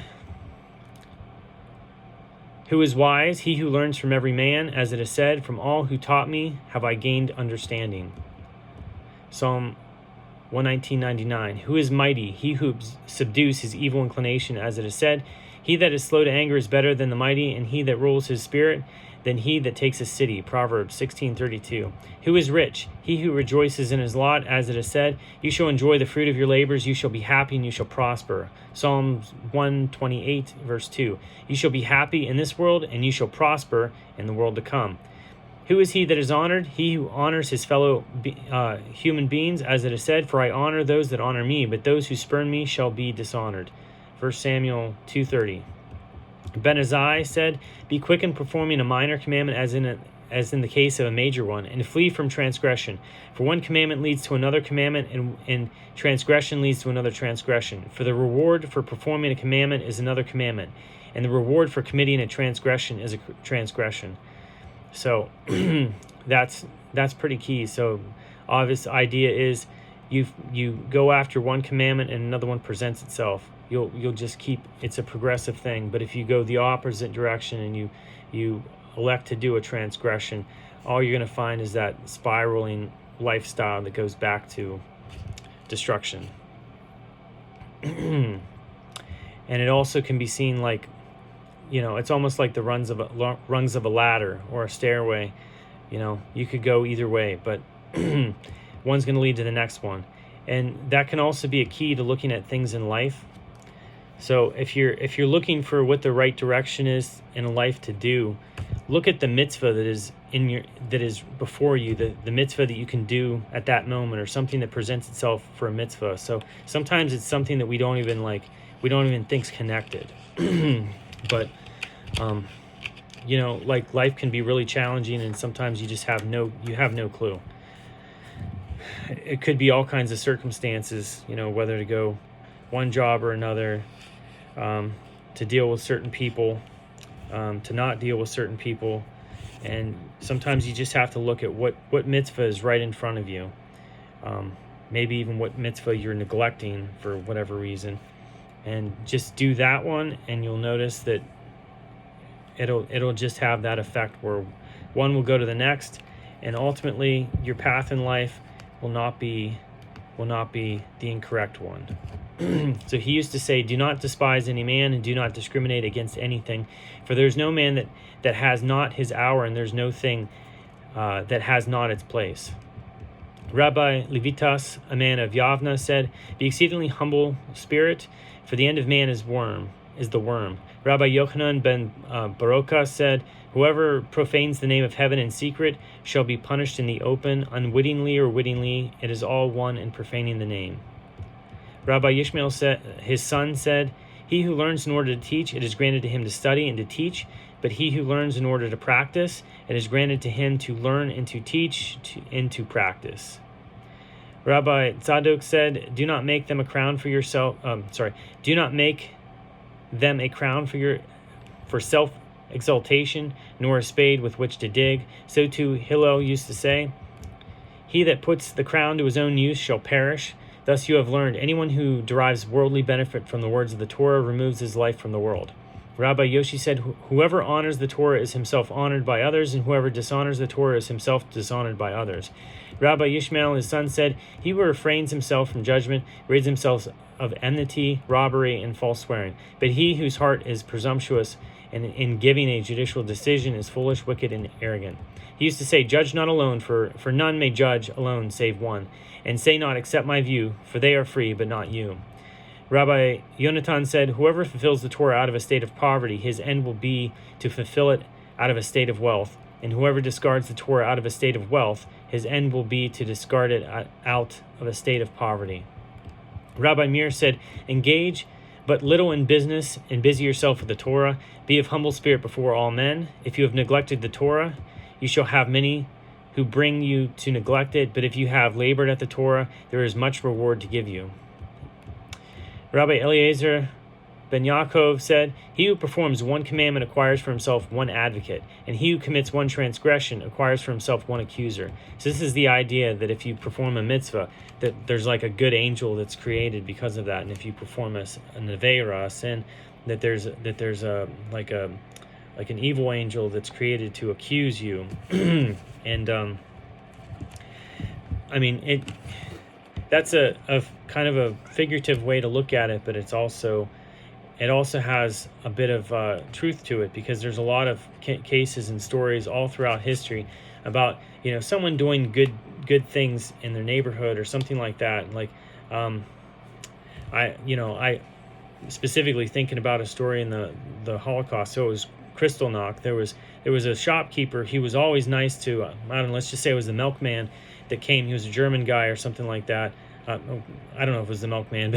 "Who is wise? He who learns from every man, as it is said, from all who taught me have I gained understanding." Psalm 119:99. "Who is mighty? He who subdues his evil inclination, as it is said, he that is slow to anger is better than the mighty, and he that rules his spirit than he that takes a city." Proverbs 16:32. "Who is rich? He who rejoices in his lot, as it is said, you shall enjoy the fruit of your labors, you shall be happy and you shall prosper." Psalms 128, verse 2. "You shall be happy in this world, and you shall prosper in the world to come." "Who is he that is honored? He who honors his fellow human beings, as it is said, for I honor those that honor me, but those who spurn me shall be dishonored." 1 Samuel 2:30. Ben Azai said, "Be quick in performing a minor commandment as in the case of a major one, and flee from transgression. For one commandment leads to another commandment, and transgression leads to another transgression. For the reward for performing a commandment is another commandment, and the reward for committing a transgression is a transgression." So that's pretty key. So obvious idea is you go after one commandment and another one presents itself. You'll just keep, it's a progressive thing. But if you go the opposite direction and you elect to do a transgression, all you're going to find is that spiraling lifestyle that goes back to destruction. And it also can be seen like, it's almost like the rungs of a ladder or a stairway. You could go either way, but one's going to lead to the next one. And that can also be a key to looking at things in life. So if you're looking for what the right direction is in life to do, look at the mitzvah that is before you, the mitzvah that you can do at that moment, or something that presents itself for a mitzvah. So sometimes it's something that we don't even think's connected. But like life can be really challenging, and sometimes you just have no clue. It could be all kinds of circumstances, whether to go one job or another, to deal with certain people, to not deal with certain people. And sometimes you just have to look at what mitzvah is right in front of you. Maybe even what mitzvah you're neglecting for whatever reason. And just do that one, and you'll notice that it'll just have that effect where one will go to the next, and ultimately your path in life will not be the incorrect one. So he used to say, do not despise any man, and do not discriminate against anything, for there's no man that has not his hour, and there's no thing that has not its place. Rabbi Levitas, a man of Yavna, said, be exceedingly humble spirit, for the end of man is the worm. Rabbi Yochanan ben Baroka said, whoever profanes the name of heaven in secret shall be punished in the open, unwittingly or wittingly, it is all one in profaning the name. Rabbi Yishmael said, his son said, he who learns in order to teach, it is granted to him to study and to teach, but he who learns in order to practice, it is granted to him to learn and to teach and to practice. Rabbi Tzadok said, do not make them a crown for yourself. Do not make them a crown for self-exaltation, nor a spade with which to dig. So too Hillel used to say, he that puts the crown to his own use shall perish. Thus you have learned, anyone who derives worldly benefit from the words of the Torah removes his life from the world. Rabbi Yoshi said, whoever honors the Torah is himself honored by others, and whoever dishonors the Torah is himself dishonored by others. Rabbi Yishmael, his son, said, he who refrains himself from judgment rids himself of enmity, robbery, and false swearing. But he whose heart is presumptuous and in giving a judicial decision is foolish, wicked, and arrogant. He used to say, judge not alone, for none may judge alone save one. And say not, accept my view, for they are free, but not you. Rabbi Yonatan said, whoever fulfills the Torah out of a state of poverty, his end will be to fulfill it out of a state of wealth. And whoever discards the Torah out of a state of wealth, his end will be to discard it out of a state of poverty. Rabbi Meir said, engage but little in business, and busy yourself with the Torah. Be of humble spirit before all men. If you have neglected the Torah, you shall have many who bring you to neglect it. But if you have labored at the Torah, there is much reward to give you. Rabbi Eliezer ben Yaakov said, he who performs one commandment acquires for himself one advocate, and he who commits one transgression acquires for himself one accuser. So this is the idea that if you perform a mitzvah, that there's like a good angel that's created because of that, and if you perform a neveira, a sin, that there's like an evil angel that's created to accuse you. And I mean, that's a kind of a figurative way to look at it, but it also has a bit of truth to it, because there's a lot of cases and stories all throughout history about someone doing good things in their neighborhood or something like that. Like I specifically thinking about a story in the Holocaust. So it was Kristallnacht. There was a shopkeeper. He was always nice to I don't know, let's just say it was the milkman that came. He was a German guy or something like that. I don't know if it was the milkman,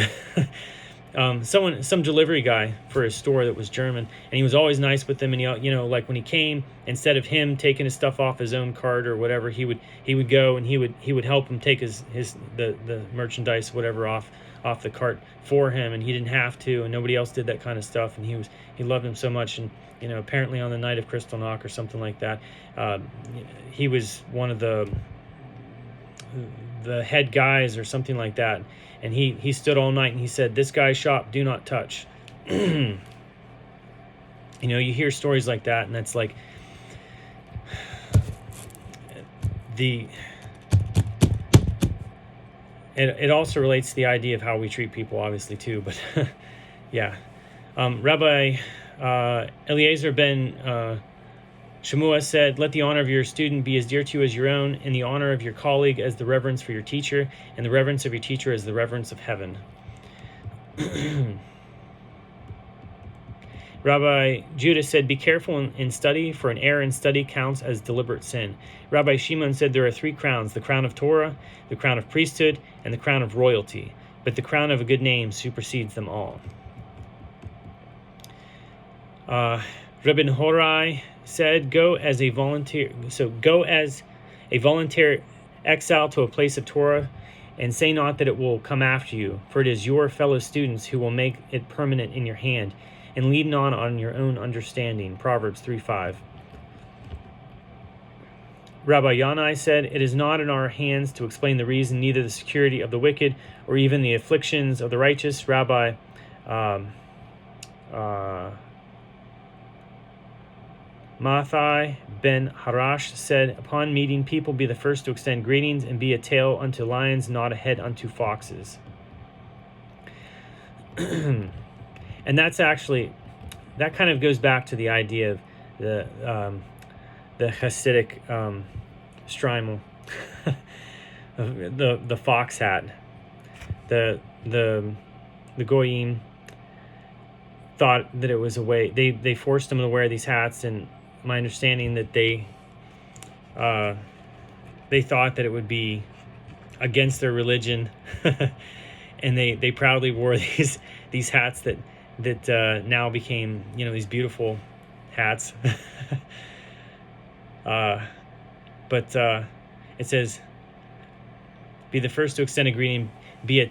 but some delivery guy for his store that was German, and he was always nice with them. And like when he came, instead of him taking his stuff off his own cart or whatever, he would go and he would help him take the merchandise, whatever, off the cart for him, and he didn't have to, and nobody else did that kind of stuff, and he loved him so much. And apparently on the night of Kristallnacht or something like that, he was one of the head guys or something like that, and he stood all night and he said, this guy's shop do not touch. You hear stories like that, and that's like it also relates to the idea of how we treat people, obviously, too, but yeah. Rabbi Eliezer ben Shemua said, let the honor of your student be as dear to you as your own, and the honor of your colleague as the reverence for your teacher, and the reverence of your teacher as the reverence of heaven. Rabbi Judah said, be careful in study, for an error in study counts as deliberate sin. Rabbi Shimon said, there are 3 crowns, the crown of Torah, the crown of priesthood, and the crown of royalty, but the crown of a good name supersedes them all. Rabbi Horai said, go as a volunteer exile to a place of Torah, and say not that it will come after you, for it is your fellow students who will make it permanent in your hand, and lead not on your own understanding. Proverbs 3:5. Rabbi Yanai said, it is not in our hands to explain the reason, neither the security of the wicked, or even the afflictions of the righteous. Rabbi Mathai ben Harash said, upon meeting people, be the first to extend greetings, and be a tail unto lions, not a head unto foxes. And that's actually, that kind of goes back to the idea of the Hasidic Strymel, the fox hat. The Goyim thought that it was a way, they forced them to wear these hats, and my understanding that they thought that it would be against their religion, and they proudly wore these hats that now became, these beautiful hats. But it says, be the first to extend a greeting, be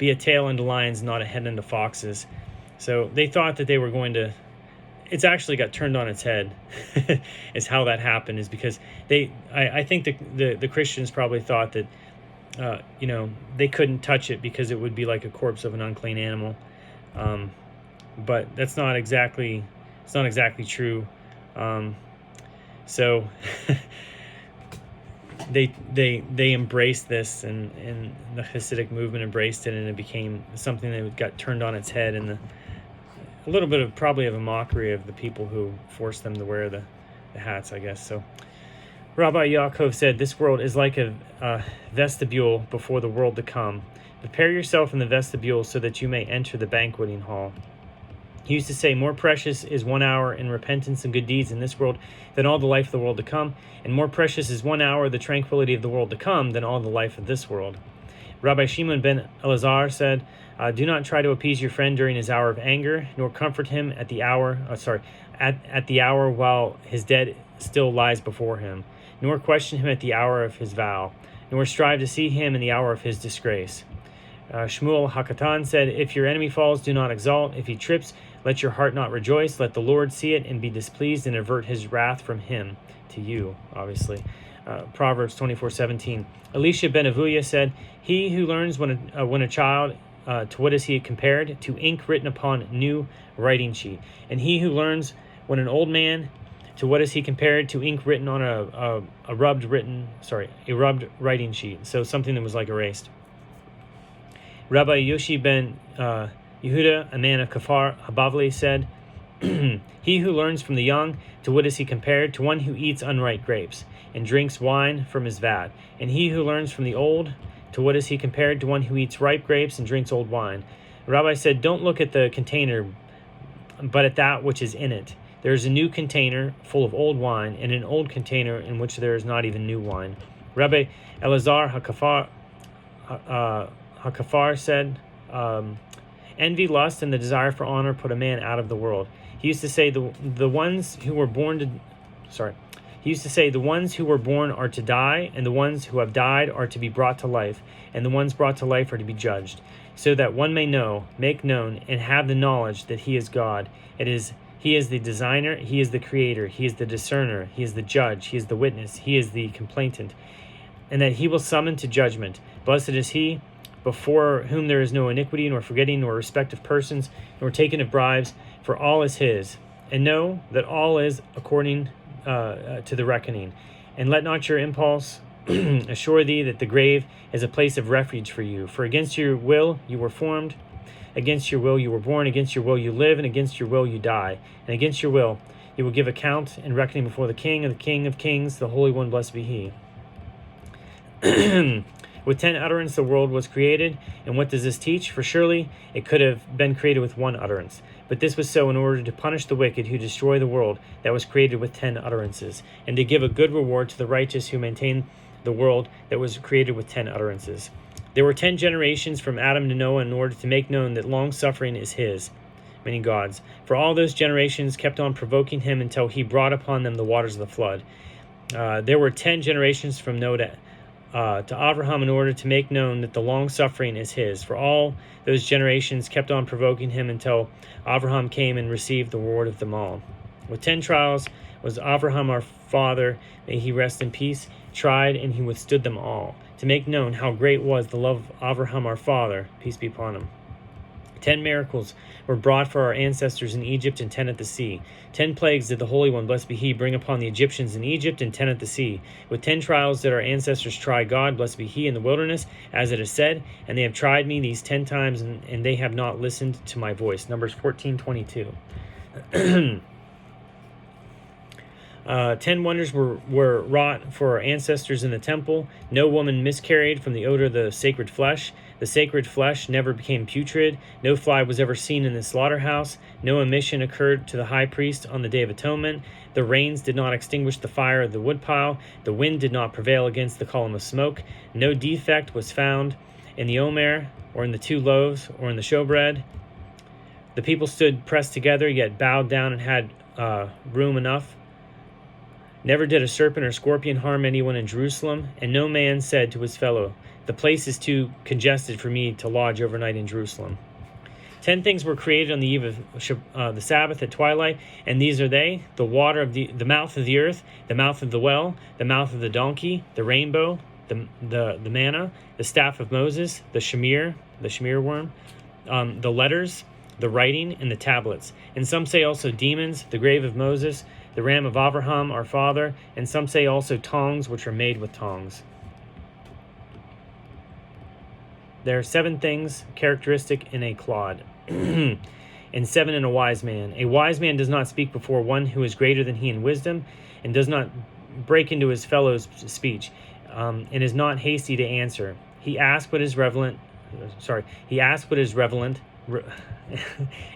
a tail unto lions, not a head unto foxes. So they thought that they were going to, it's actually got turned on its head, is how that happened, is because I think the Christians probably thought that, they couldn't touch it because it would be like a corpse of an unclean animal. But that's not exactly true. So they embraced this, and the Hasidic movement embraced it, and it became something that got turned on its head, and a little bit of probably of a mockery of the people who forced them to wear the hats, I guess. So Rabbi Yaakov said, this world is like a vestibule before the world to come. Prepare yourself in the vestibule so that you may enter the banqueting hall. He used to say, more precious is 1 hour in repentance and good deeds in this world than all the life of the world to come, and more precious is 1 hour of the tranquility of the world to come than all the life of this world. Rabbi Shimon ben Elazar said, do not try to appease your friend during his hour of anger, nor comfort him at the hour while his debt still lies before him, nor question him at the hour of his vow, nor strive to see him in the hour of his disgrace. Shmuel Hakatan said, if your enemy falls, do not exult. If he trips, let your heart not rejoice. Let the Lord see it and be displeased, and avert his wrath from him to you, obviously. Proverbs 24:17. Elisha ben Avuya said, he who learns when a child, to what is he compared? To ink written upon new writing sheet. And he who learns when an old man, to what is he compared? To ink written on a rubbed writing sheet. So something that was like erased. Rabbi Yoshi ben Yehuda, a man of Kafar Habavli, said, he who learns from the young, to what is he compared? To one who eats unripe grapes, and drinks wine from his vat. And he who learns from the old, to what is he compared? To one who eats ripe grapes and drinks old wine. The rabbi said, don't look at the container, but at that which is in it. There is a new container full of old wine, and an old container in which there is not even new wine. Rabbi Elazar Hakafar said, envy, lust, and the desire for honor put a man out of the world. He used to say the ones who were born are to die, and the ones who have died are to be brought to life, and the ones brought to life are to be judged, so that one may know, make known, and have the knowledge that he is God. He is the designer, he is the creator, he is the discerner, he is the judge, he is the witness, he is the complainant, and that he will summon to judgment. Blessed is he before whom there is no iniquity, nor forgetting, nor respect of persons, nor taking of bribes, for all is his. And know that all is according to the reckoning. And let not your impulse assure thee that the grave is a place of refuge for you. For against your will you were formed, against your will you were born, against your will you live, and against your will you die. And against your will you will give account and reckoning before the King of Kings, the Holy One, blessed be he. With 10 utterance the world was created, and what does this teach? For surely it could have been created with 1 utterance. But this was so in order to punish the wicked who destroy the world that was created with 10 utterances, and to give a good reward to the righteous who maintain the world that was created with 10 utterances. There were 10 generations from Adam to Noah in order to make known that long suffering is his. many gods. For all those generations kept on provoking him until he brought upon them the waters of the flood. There were 10 generations from Noah to Abraham in order to make known that the long-suffering is his. For all those generations kept on provoking him until Abraham came and received the reward of them all. With 10 trials was Abraham our father, may he rest in peace, tried, and he withstood them all, to make known how great was the love of Abraham our father, peace be upon him. 10 miracles were brought for our ancestors in Egypt, and 10 at the sea. 10 plagues did the Holy One, blessed be he, bring upon the Egyptians in Egypt, and 10 at the sea. With 10 trials did our ancestors try God, blessed be he, in the wilderness, as it is said, and they have tried me these 10 times, and they have not listened to my voice. Numbers 14:22. 10 wonders were wrought for our ancestors in the temple. No woman miscarried from the odor of the sacred flesh. The sacred flesh never became putrid. No fly was ever seen in the slaughterhouse. No emission occurred to the high priest on the Day of Atonement. The rains did not extinguish the fire of the woodpile. The wind did not prevail against the column of smoke. No defect was found in the omer, or in the 2 loaves, or in the showbread. The people stood pressed together, yet bowed down and had room enough. Never did a serpent or scorpion harm anyone in Jerusalem, and no man said to his fellow, the place is too congested for me to lodge overnight in Jerusalem. 10 things were created on the eve of the Sabbath at twilight, and these are they: the water of the mouth of the earth, the mouth of the well, the mouth of the donkey, the rainbow, the manna, the staff of Moses, the shamir worm, the letters, the writing, and the tablets. And some say also demons, the grave of Moses, the ram of Abraham our father, and some say also tongs, which are made with tongs. There are 7 things characteristic in a clod, and 7 in a wise man. A wise man does not speak before one who is greater than he in wisdom, and does not break into his fellow's speech, and is not hasty to answer. He asks what is relevant,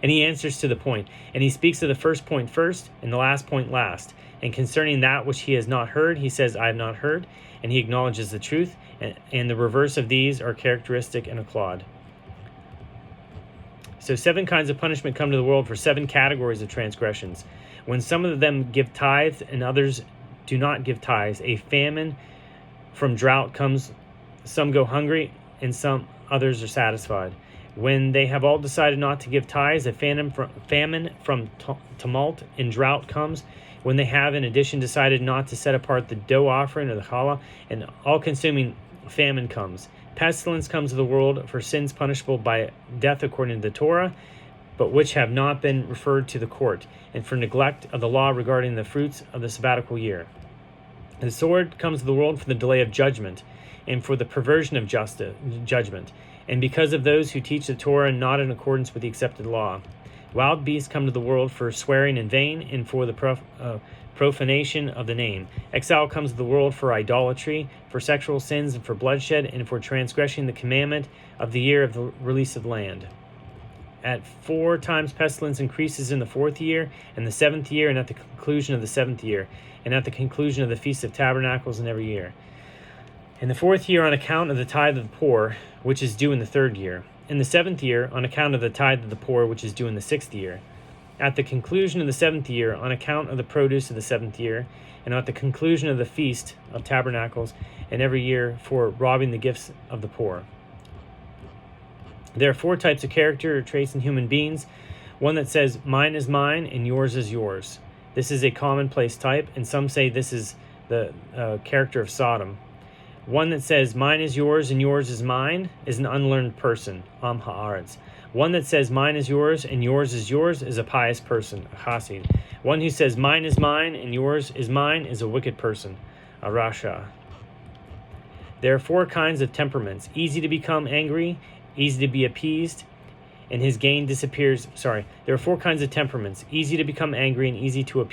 and he answers to the point. And he speaks of the first point first, and the last point last. And concerning that which he has not heard, he says, I have not heard. And he acknowledges the truth, and the reverse of these are characteristic in a clod. So 7 kinds of punishment come to the world for 7 categories of transgressions. When some of them give tithes and others do not give tithes, a famine from drought comes, some go hungry, and some others are satisfied. When they have all decided not to give tithes, a famine from tumult and drought comes. When they have, in addition, decided not to set apart the dough offering or the challah, an all-consuming famine comes. Pestilence comes to the world for sins punishable by death according to the Torah, but which have not been referred to the court, and for neglect of the law regarding the fruits of the sabbatical year. The sword comes to the world for the delay of judgment, and for the perversion of judgment, and because of those who teach the Torah not in accordance with the accepted law. Wild beasts come to the world for swearing in vain, and for the profanation of the name. Exile comes to the world for idolatry, for sexual sins, and for bloodshed, and for transgressing the commandment of the year of the release of land. At 4 times pestilence increases in the 4th year, and the 7th year, and at the conclusion of the 7th year, and at the conclusion of the Feast of Tabernacles in every year. In the 4th year, on account of the tithe of the poor, which is due in the 3rd year. In the 7th year, on account of the tithe of the poor, which is due in the 6th year. At the conclusion of the 7th year, on account of the produce of the 7th year, and at the conclusion of the Feast of Tabernacles, and every year for robbing the gifts of the poor. There are 4 types of character or traits in human beings. One that says, mine is mine, and yours is yours. This is a commonplace type, and some say this is the character of Sodom. One that says, mine is yours and yours is mine, is an unlearned person, Am Haaretz. One that says, mine is yours and yours is a pious person, a Hasid. One who says, mine is mine and yours is mine, is a wicked person, a Rasha. There are 4 kinds of temperaments: easy to become angry, easy to be appeased, and his gain disappears. There are 4 kinds of temperaments: easy to become angry and easy to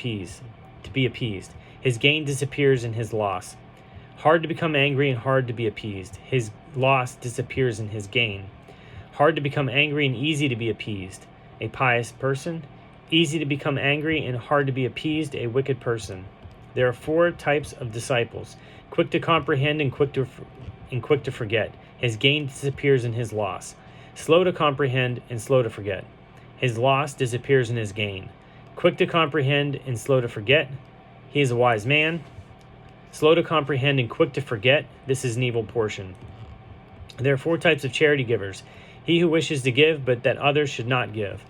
be appeased. His gain disappears in his loss. Hard to become angry and hard to be appeased. His loss disappears in his gain. Hard to become angry and easy to be appeased, a pious person. Easy to become angry and hard to be appeased, a wicked person. There are 4 types of disciples: quick to comprehend and quick to forget. His gain disappears in his loss. Slow to comprehend and slow to forget. His loss disappears in his gain. Quick to comprehend and slow to forget, he is a wise man. Slow to comprehend and quick to forget, this is an evil portion. There are 4 types of charity givers. He who wishes to give, but that others should not give.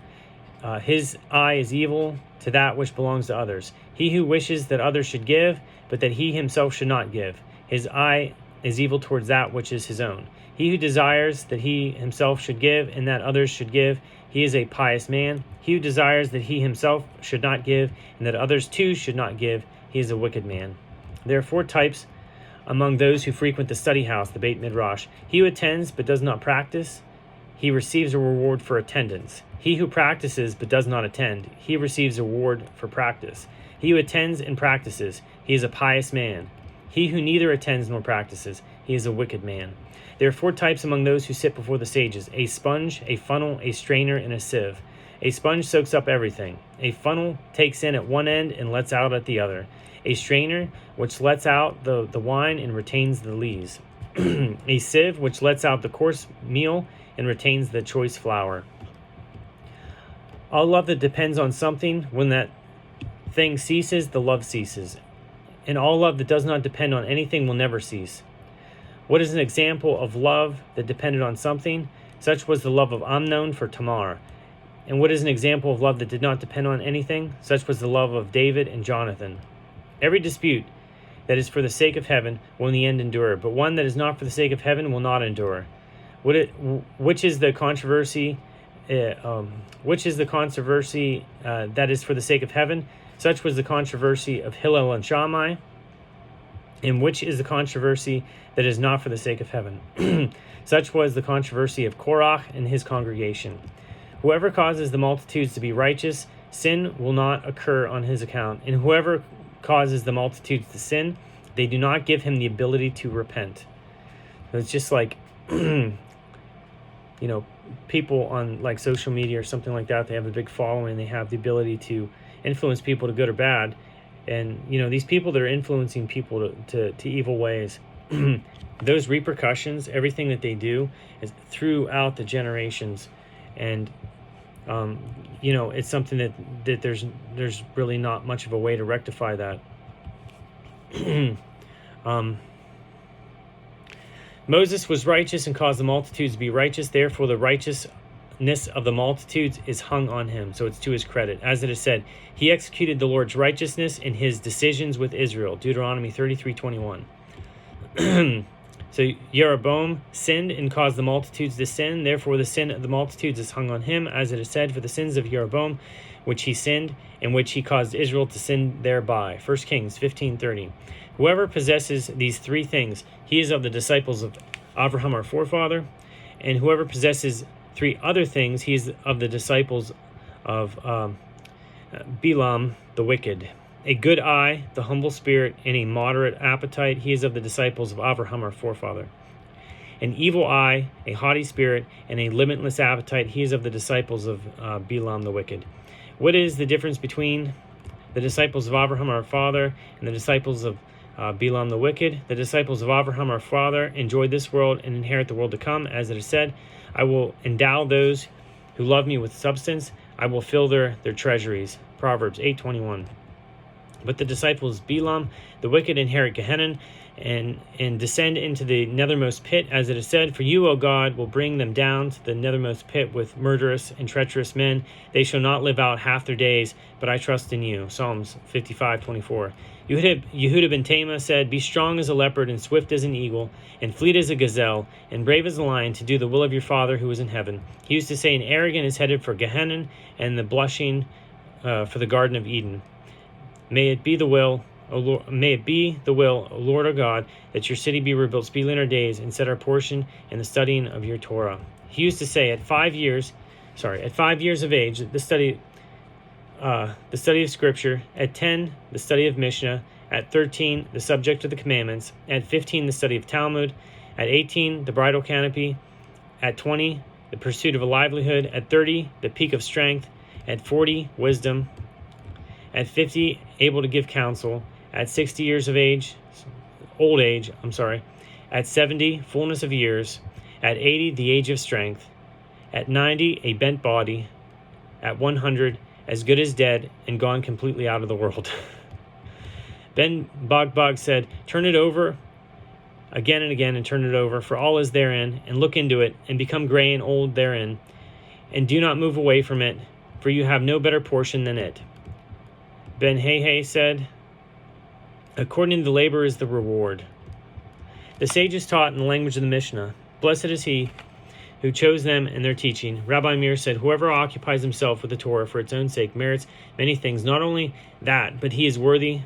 His eye is evil to that which belongs to others. He who wishes that others should give, but that he himself should not give. His eye is evil towards that which is his own. He who desires that he himself should give, and that others should give, he is a pious man. He who desires that he himself should not give, and that others too should not give, he is a wicked man. There are 4 types among those who frequent the study house, the Beit Midrash. He who attends but does not practice, he receives a reward for attendance. He who practices but does not attend, he receives a reward for practice. He who attends and practices, he is a pious man. He who neither attends nor practices, he is a wicked man. There are 4 types among those who sit before the sages: a sponge, a funnel, a strainer, and a sieve. A sponge soaks up everything. A funnel takes in at one end and lets out at the other. A strainer, which lets out the wine and retains the lees. A sieve, which lets out the coarse meal and retains the choice flour. All love that depends on something, when that thing ceases, the love ceases. And all love that does not depend on anything will never cease. What is an example of love that depended on something? Such was the love of Amnon for Tamar. And what is an example of love that did not depend on anything? Such was the love of David and Jonathan. Every dispute that is for the sake of heaven will in the end endure, but one that is not for the sake of heaven will not endure. Which is the controversy? Which is the controversy that is for the sake of heaven? Such was the controversy of Hillel and Shammai. And which is the controversy that is not for the sake of heaven? Such was the controversy of Korach and his congregation. Whoever causes the multitudes to be righteous, sin will not occur on his account. And whoever causes the multitudes to sin, they do not give him the ability to repent. So it's just like, people on like social media or something like that, they have a big following, they have the ability to influence people to good or bad. And, these people that are influencing people to evil ways, those repercussions, everything that they do is throughout the generations. And, it's something that there's really not much of a way to rectify that. Moses was righteous and caused the multitudes to be righteous. Therefore, the righteousness of the multitudes is hung on him. So it's to his credit. As it is said, he executed the Lord's righteousness in his decisions with Israel. Deuteronomy 33:21. So Jeroboam sinned and caused the multitudes to sin. Therefore, the sin of the multitudes is hung on him. As it is said, for the sins of Jeroboam, which he sinned, and which he caused Israel to sin thereby. 1 Kings 15:30. Whoever possesses these 3 things, he is of the disciples of Abraham our forefather. And whoever possesses 3 other things, he is of the disciples of Balaam the wicked. A good eye, the humble spirit, and a moderate appetite, he is of the disciples of Abraham our forefather. An evil eye, a haughty spirit, and a limitless appetite, he is of the disciples of Balaam the wicked. What is the difference between the disciples of Abraham our father and the disciples of Balaam the wicked? The disciples of Abraham our father enjoy this world and inherit the world to come. As it is said, I will endow those who love me with substance. I will fill their treasuries. Proverbs 8:21. But the disciples of Balaam the wicked inherit Gehenna and descend into the nethermost pit. As it is said, for you, O God, will bring them down to the nethermost pit with murderous and treacherous men. They shall not live out half their days, but I trust in you. Psalms 55:24. Yehuda ben Tema said, be strong as a leopard and swift as an eagle and fleet as a gazelle and brave as a lion to do the will of your Father who is in heaven. He used to say, an arrogant is headed for Gehenna and the blushing for the Garden of Eden. May it be the will, O Lord, O Lord our God, that your city be rebuilt speedily in our days, and set our portion in the studying of your Torah. He used to say, at 5 years of age, the study of Scripture. At 10, the study of Mishnah. At 13, the subject of the commandments. At 15, the study of Talmud. At 18, the bridal canopy. At 20, the pursuit of a livelihood. At 30, the peak of strength. At 40, wisdom. At 50, able to give counsel. At 60 years of age, At 70, fullness of years. At 80, the age of strength. At 90, a bent body. at 100, as good as dead, and gone completely out of the world. Ben Bogbog said, turn it over again and again, and turn it over, for all is therein, and look into it, and become gray and old therein, and do not move away from it, for you have no better portion than it. Ben Hay said, according to the labor is the reward. The sages taught in the language of the Mishnah, blessed is he who chose them in their teaching. Rabbi Meir said, whoever occupies himself with the Torah for its own sake merits many things. Not only that, but he is worthy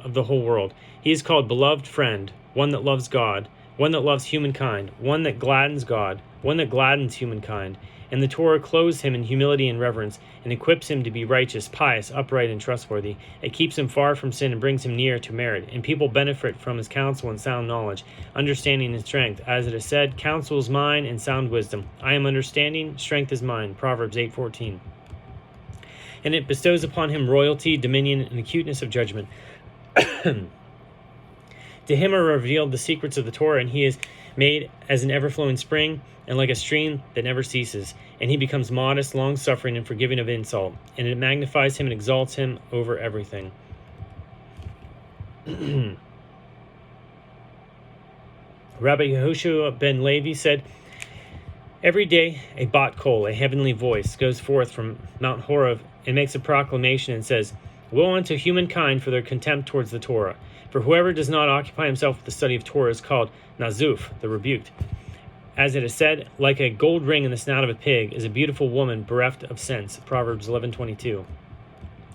of the whole world. He is called beloved friend, one that loves God, one that loves humankind, one that gladdens God, one that gladdens humankind. And the Torah clothes him in humility and reverence, and equips him to be righteous, pious, upright, and trustworthy. It keeps him far from sin and brings him near to merit. And people benefit from his counsel and sound knowledge, understanding and strength. As it is said, counsel is mine and sound wisdom. I am understanding, strength is mine. Proverbs 8:14. And it bestows upon him royalty, dominion, and acuteness of judgment. To him are revealed the secrets of the Torah, and he is made as an ever-flowing spring, and like a stream that never ceases. And he becomes modest, long-suffering, and forgiving of insult. And it magnifies him and exalts him over everything. Rabbi Yehoshua ben Levi said, every day a bat kol, a heavenly voice, goes forth from Mount Horeb and makes a proclamation and says, woe unto humankind for their contempt towards the Torah. For whoever does not occupy himself with the study of Torah is called Nazuf, the rebuked. As it is said, like a gold ring in the snout of a pig is a beautiful woman bereft of sense. Proverbs 11:22.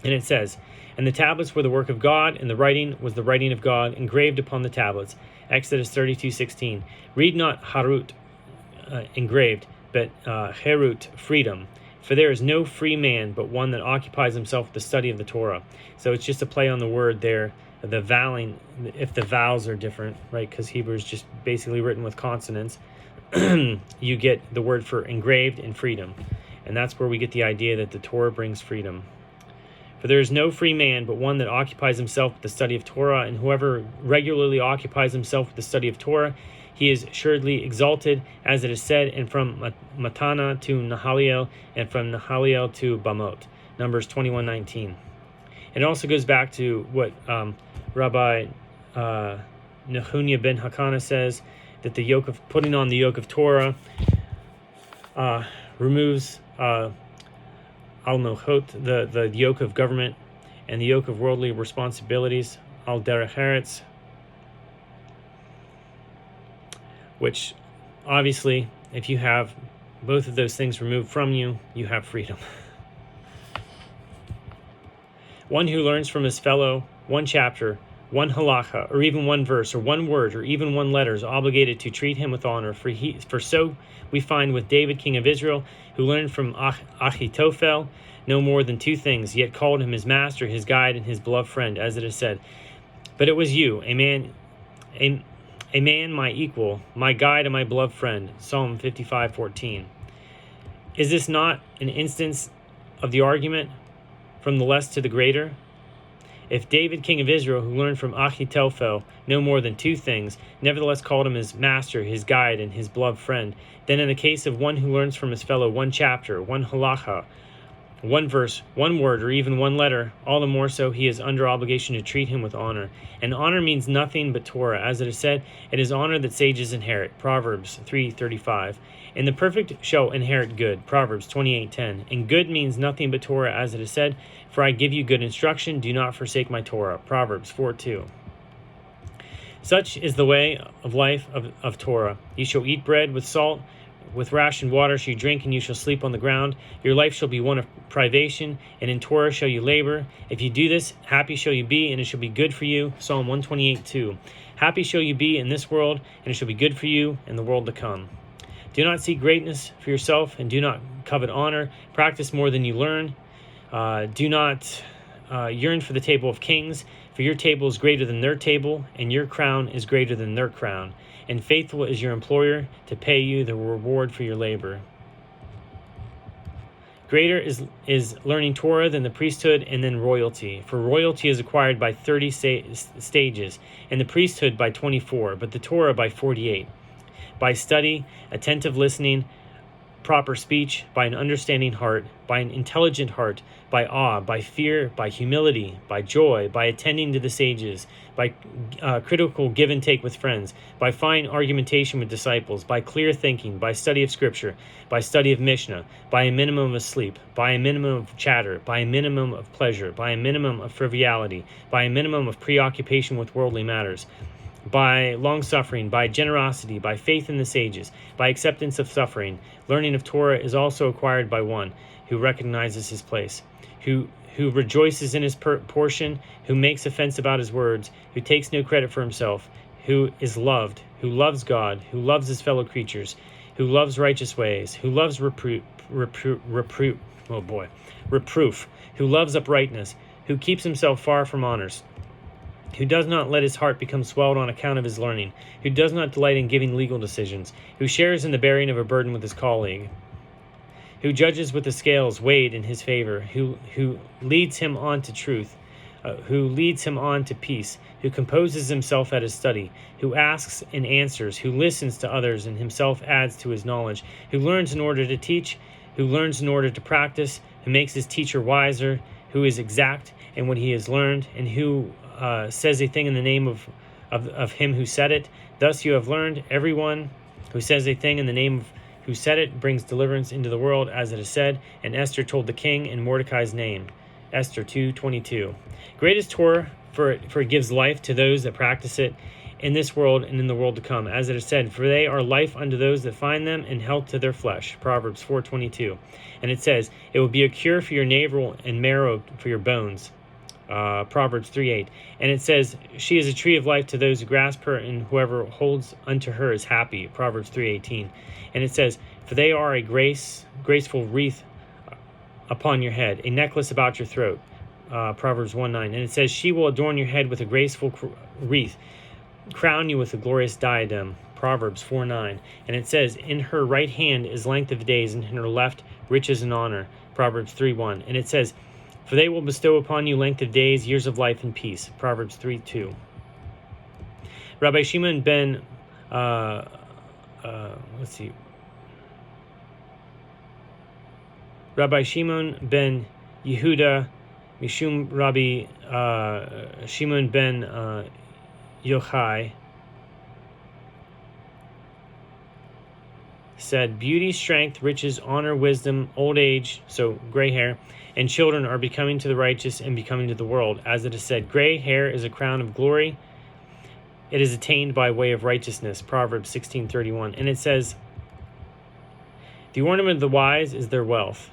And it says, and the tablets were the work of God, and the writing was the writing of God, engraved upon the tablets. Exodus 32:16. Read not Harut, engraved, but Herut, freedom. For there is no free man, but one that occupies himself with the study of the Torah. So it's just a play on the word there, the vowing, if the vowels are different, right? Because Hebrew is just basically written with consonants. You get the word for engraved and freedom. And that's where we get the idea that the Torah brings freedom. For there is no free man, but one that occupies himself with the study of Torah, and whoever regularly occupies himself with the study of Torah, he is assuredly exalted, as it is said, and from Matana to Nahaliel, and from Nahaliel to Bamot. Numbers 21:19. It also goes back to what Rabbi Nehunya ben Hakana says, that the yoke of putting on the yoke of Torah removes al-nochot, the yoke of government, and the yoke of worldly responsibilities, al-derech eretz, which obviously, if you have both of those things removed from you, you have freedom. One who learns from his fellow one chapter, one halacha, or even one verse, or one word, or even one letter, is obligated to treat him with honor. For so we find with David, king of Israel, who learned from Achitophel no more than two things, yet called him his master, his guide, and his beloved friend, as it is said. But it was you, a man my equal, my guide and my beloved friend. Psalm 55:14. Is this not an instance of the argument from the less to the greater? If David, king of Israel, who learned from Achitophel no more than two things, nevertheless called him his master, his guide, and his beloved friend, then in the case of one who learns from his fellow one chapter, one halacha, one verse, one word, or even one letter, all the more so he is under obligation to treat him with honor. And honor means nothing but Torah. As it is said, it is honor that sages inherit. Proverbs 3:35. And the perfect shall inherit good. Proverbs 28:10. And good means nothing but Torah, as it is said, for I give you good instruction, do not forsake my Torah. Proverbs 4:2. Such is the way of life of Torah. You shall eat bread with salt, with rationed water shall you drink, and you shall sleep on the ground. Your life shall be one of privation, and in Torah shall you labor. If you do this, happy shall you be, and it shall be good for you. Psalm 128:2. Happy shall you be in this world, and it shall be good for you in the world to come. Do not seek greatness for yourself, and do not covet honor. Practice more than you learn. Do not yearn for the table of kings, for your table is greater than their table, and your crown is greater than their crown. And faithful is your employer to pay you the reward for your labor. Greater is learning Torah than the priesthood and then royalty. For royalty is acquired by 30 stages, and the priesthood by 24, but the Torah by 48. By study, attentive listening, proper speech, by an understanding heart, by an intelligent heart, by awe, by fear, by humility, by joy, by attending to the sages, by critical give and take with friends, by fine argumentation with disciples, by clear thinking, by study of Scripture, by study of Mishnah, by a minimum of sleep, by a minimum of chatter, by a minimum of pleasure, by a minimum of frivolity, by a minimum of preoccupation with worldly matters, by long-suffering, by generosity, by faith in the sages, by acceptance of suffering. Learning of Torah is also acquired by one who recognizes his place, who rejoices in his portion, who makes offense about his words, who takes no credit for himself, who is loved, who loves God, who loves his fellow creatures, who loves righteous ways, who loves reproof, who loves uprightness, who keeps himself far from honors, who does not let his heart become swelled on account of his learning, who does not delight in giving legal decisions, who shares in the bearing of a burden with his colleague, who judges with the scales weighed in his favor, who leads him on to truth, who leads him on to peace, who composes himself at his study, who asks and answers, who listens to others and himself adds to his knowledge, who learns in order to teach, who learns in order to practice, who makes his teacher wiser, who is exact in what he has learned, and who says a thing in the name of him who said it. Thus you have learned, everyone who says a thing in the name of who said it brings deliverance into the world, as it is said, and Esther told the king in Mordecai's name. Esther 2:22. Great is Torah, for it gives life to those that practice it in this world and in the world to come, as it is said, for they are life unto those that find them and health to their flesh. Proverbs 4:22. And it says, it will be a cure for your navel and marrow for your bones. Proverbs 3:8. And it says, she is a tree of life to those who grasp her, and whoever holds unto her is happy. Proverbs 3:18. And it says, for they are a graceful wreath upon your head, a necklace about your throat. Proverbs 1:9. And it says, she will adorn your head with a graceful wreath, crown you with a glorious diadem. Proverbs 4:9. And it says, in her right hand is length of days, and in her left riches and honor. Proverbs 3:1. And it says, for they will bestow upon you length of days, years of life, and peace. Proverbs 3:2. Rabbi Shimon ben, Rabbi Shimon ben Yehuda, Mishum Rabbi Shimon ben Yochai, said, beauty, strength, riches, honor, wisdom, old age, so gray hair, and children are becoming to the righteous and becoming to the world. As it is said, gray hair is a crown of glory. It is attained by way of righteousness. Proverbs 16:31. And it says, the ornament of the wise is their wealth.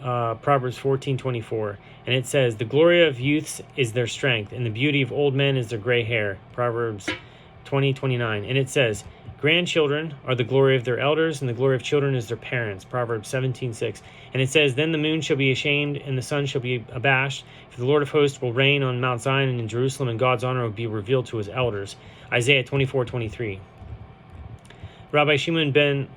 Proverbs 14:24. And it says, the glory of youths is their strength, and the beauty of old men is their gray hair. Proverbs 20:29. And it says, grandchildren are the glory of their elders, and the glory of children is their parents. Proverbs 17:6. And it says, then the moon shall be ashamed, and the sun shall be abashed, for the Lord of hosts will reign on Mount Zion and in Jerusalem, and God's honor will be revealed to his elders. Isaiah 24:23. Rabbi Shimon ben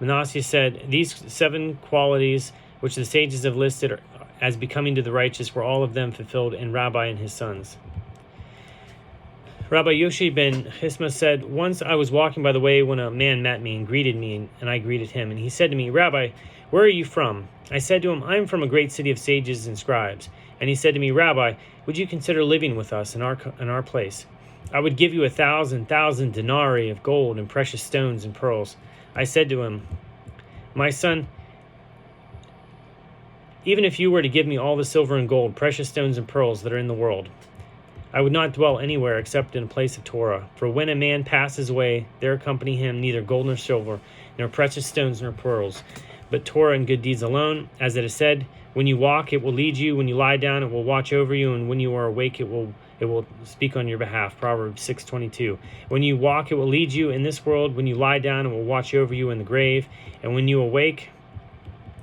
Manasseh said, these 7 qualities which the sages have listed as becoming to the righteous were all of them fulfilled in Rabbi and his sons. Rabbi Yoshi ben Hisma said, once I was walking by the way when a man met me and greeted me, and I greeted him. And he said to me, Rabbi, where are you from? I said to him, I am from a great city of sages and scribes. And he said to me, Rabbi, would you consider living with us in our place? I would give you 1,000 denarii of gold and precious stones and pearls. I said to him, my son, even if you were to give me all the silver and gold, precious stones and pearls that are in the world, I would not dwell anywhere except in a place of Torah. For when a man passes away, there accompany him neither gold nor silver, nor precious stones nor pearls, but Torah and good deeds alone. As it is said, when you walk, it will lead you. When you lie down, it will watch over you. And when you are awake, it will speak on your behalf. Proverbs 6:22. When you walk, it will lead you in this world. When you lie down, it will watch over you in the grave. And when you awake,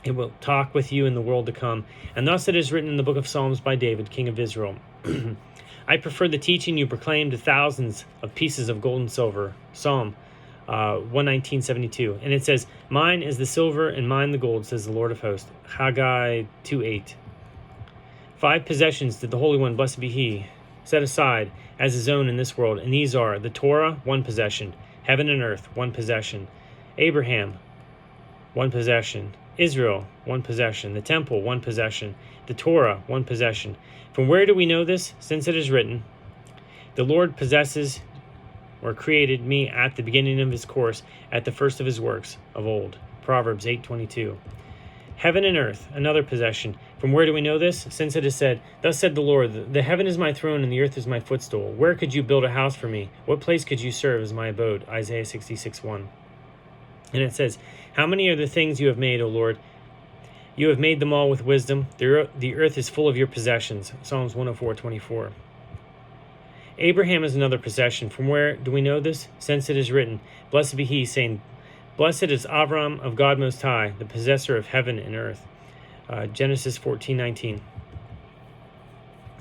it will talk with you in the world to come. And thus it is written in the book of Psalms by David, king of Israel. I prefer the teaching you proclaim to thousands of pieces of gold and silver. Psalm 119:72. And it says, mine is the silver and mine the gold, says the Lord of hosts. Haggai 2:8. 5 possessions did the Holy One, blessed be he, set aside as his own in this world. And these are the Torah, 1 possession, Heaven and earth, one possession. Abraham, one possession. Israel, one possession. The temple, one possession. The Torah, one possession. From where do we know this? Since it is written, the Lord possesses or created me at the beginning of his course, at the first of his works of old. Proverbs 8:22. Heaven and earth, another possession. From where do we know this? Since it is said, thus said the Lord, the heaven is my throne and the earth is my footstool. Where could you build a house for me? What place could you serve as my abode? Isaiah 66:1. And it says, how many are the things you have made, O Lord? You have made them all with wisdom. The earth is full of your possessions. Psalms 104:24. Abraham is another possession. From where do we know this? Since it is written, blessed be he, saying, blessed is Avram of God Most High, the possessor of heaven and earth. Genesis 14:19.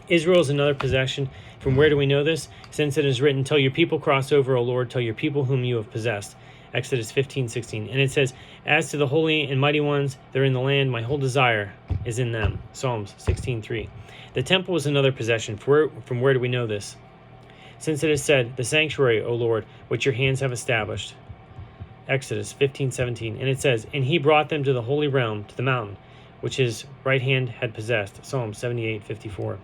Israel is another possession. From where do we know this? Since it is written, tell your people cross over, O Lord, tell your people whom you have possessed. Exodus 15:16. And it says, as to the holy and mighty ones that are in the land, my whole desire is in them. Psalms 16:3. The temple is another possession. From where do we know this? Since it is said, the sanctuary, O Lord, which your hands have established. Exodus 15:17. And it says, and he brought them to the holy realm, to the mountain, which his right hand had possessed. Psalm 78:54.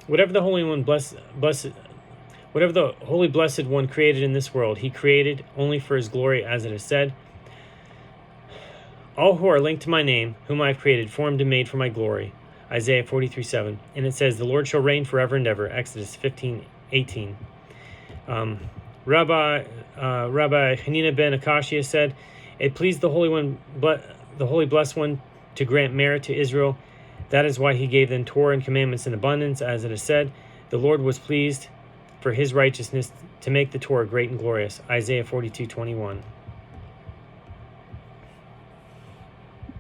Whatever the Holy Blessed One created in this world, he created only for his glory, as it is said, all who are linked to my name, whom I have created, formed and made for my glory. Isaiah 43:7. And it says, the Lord shall reign forever and ever. Exodus 15:18. Rabbi Hanina ben Akashia said, it pleased the Holy Blessed One to grant merit to Israel. That is why he gave them Torah and commandments in abundance, as it is said, the Lord was pleased for his righteousness to make the Torah great and glorious. Isaiah 42:21.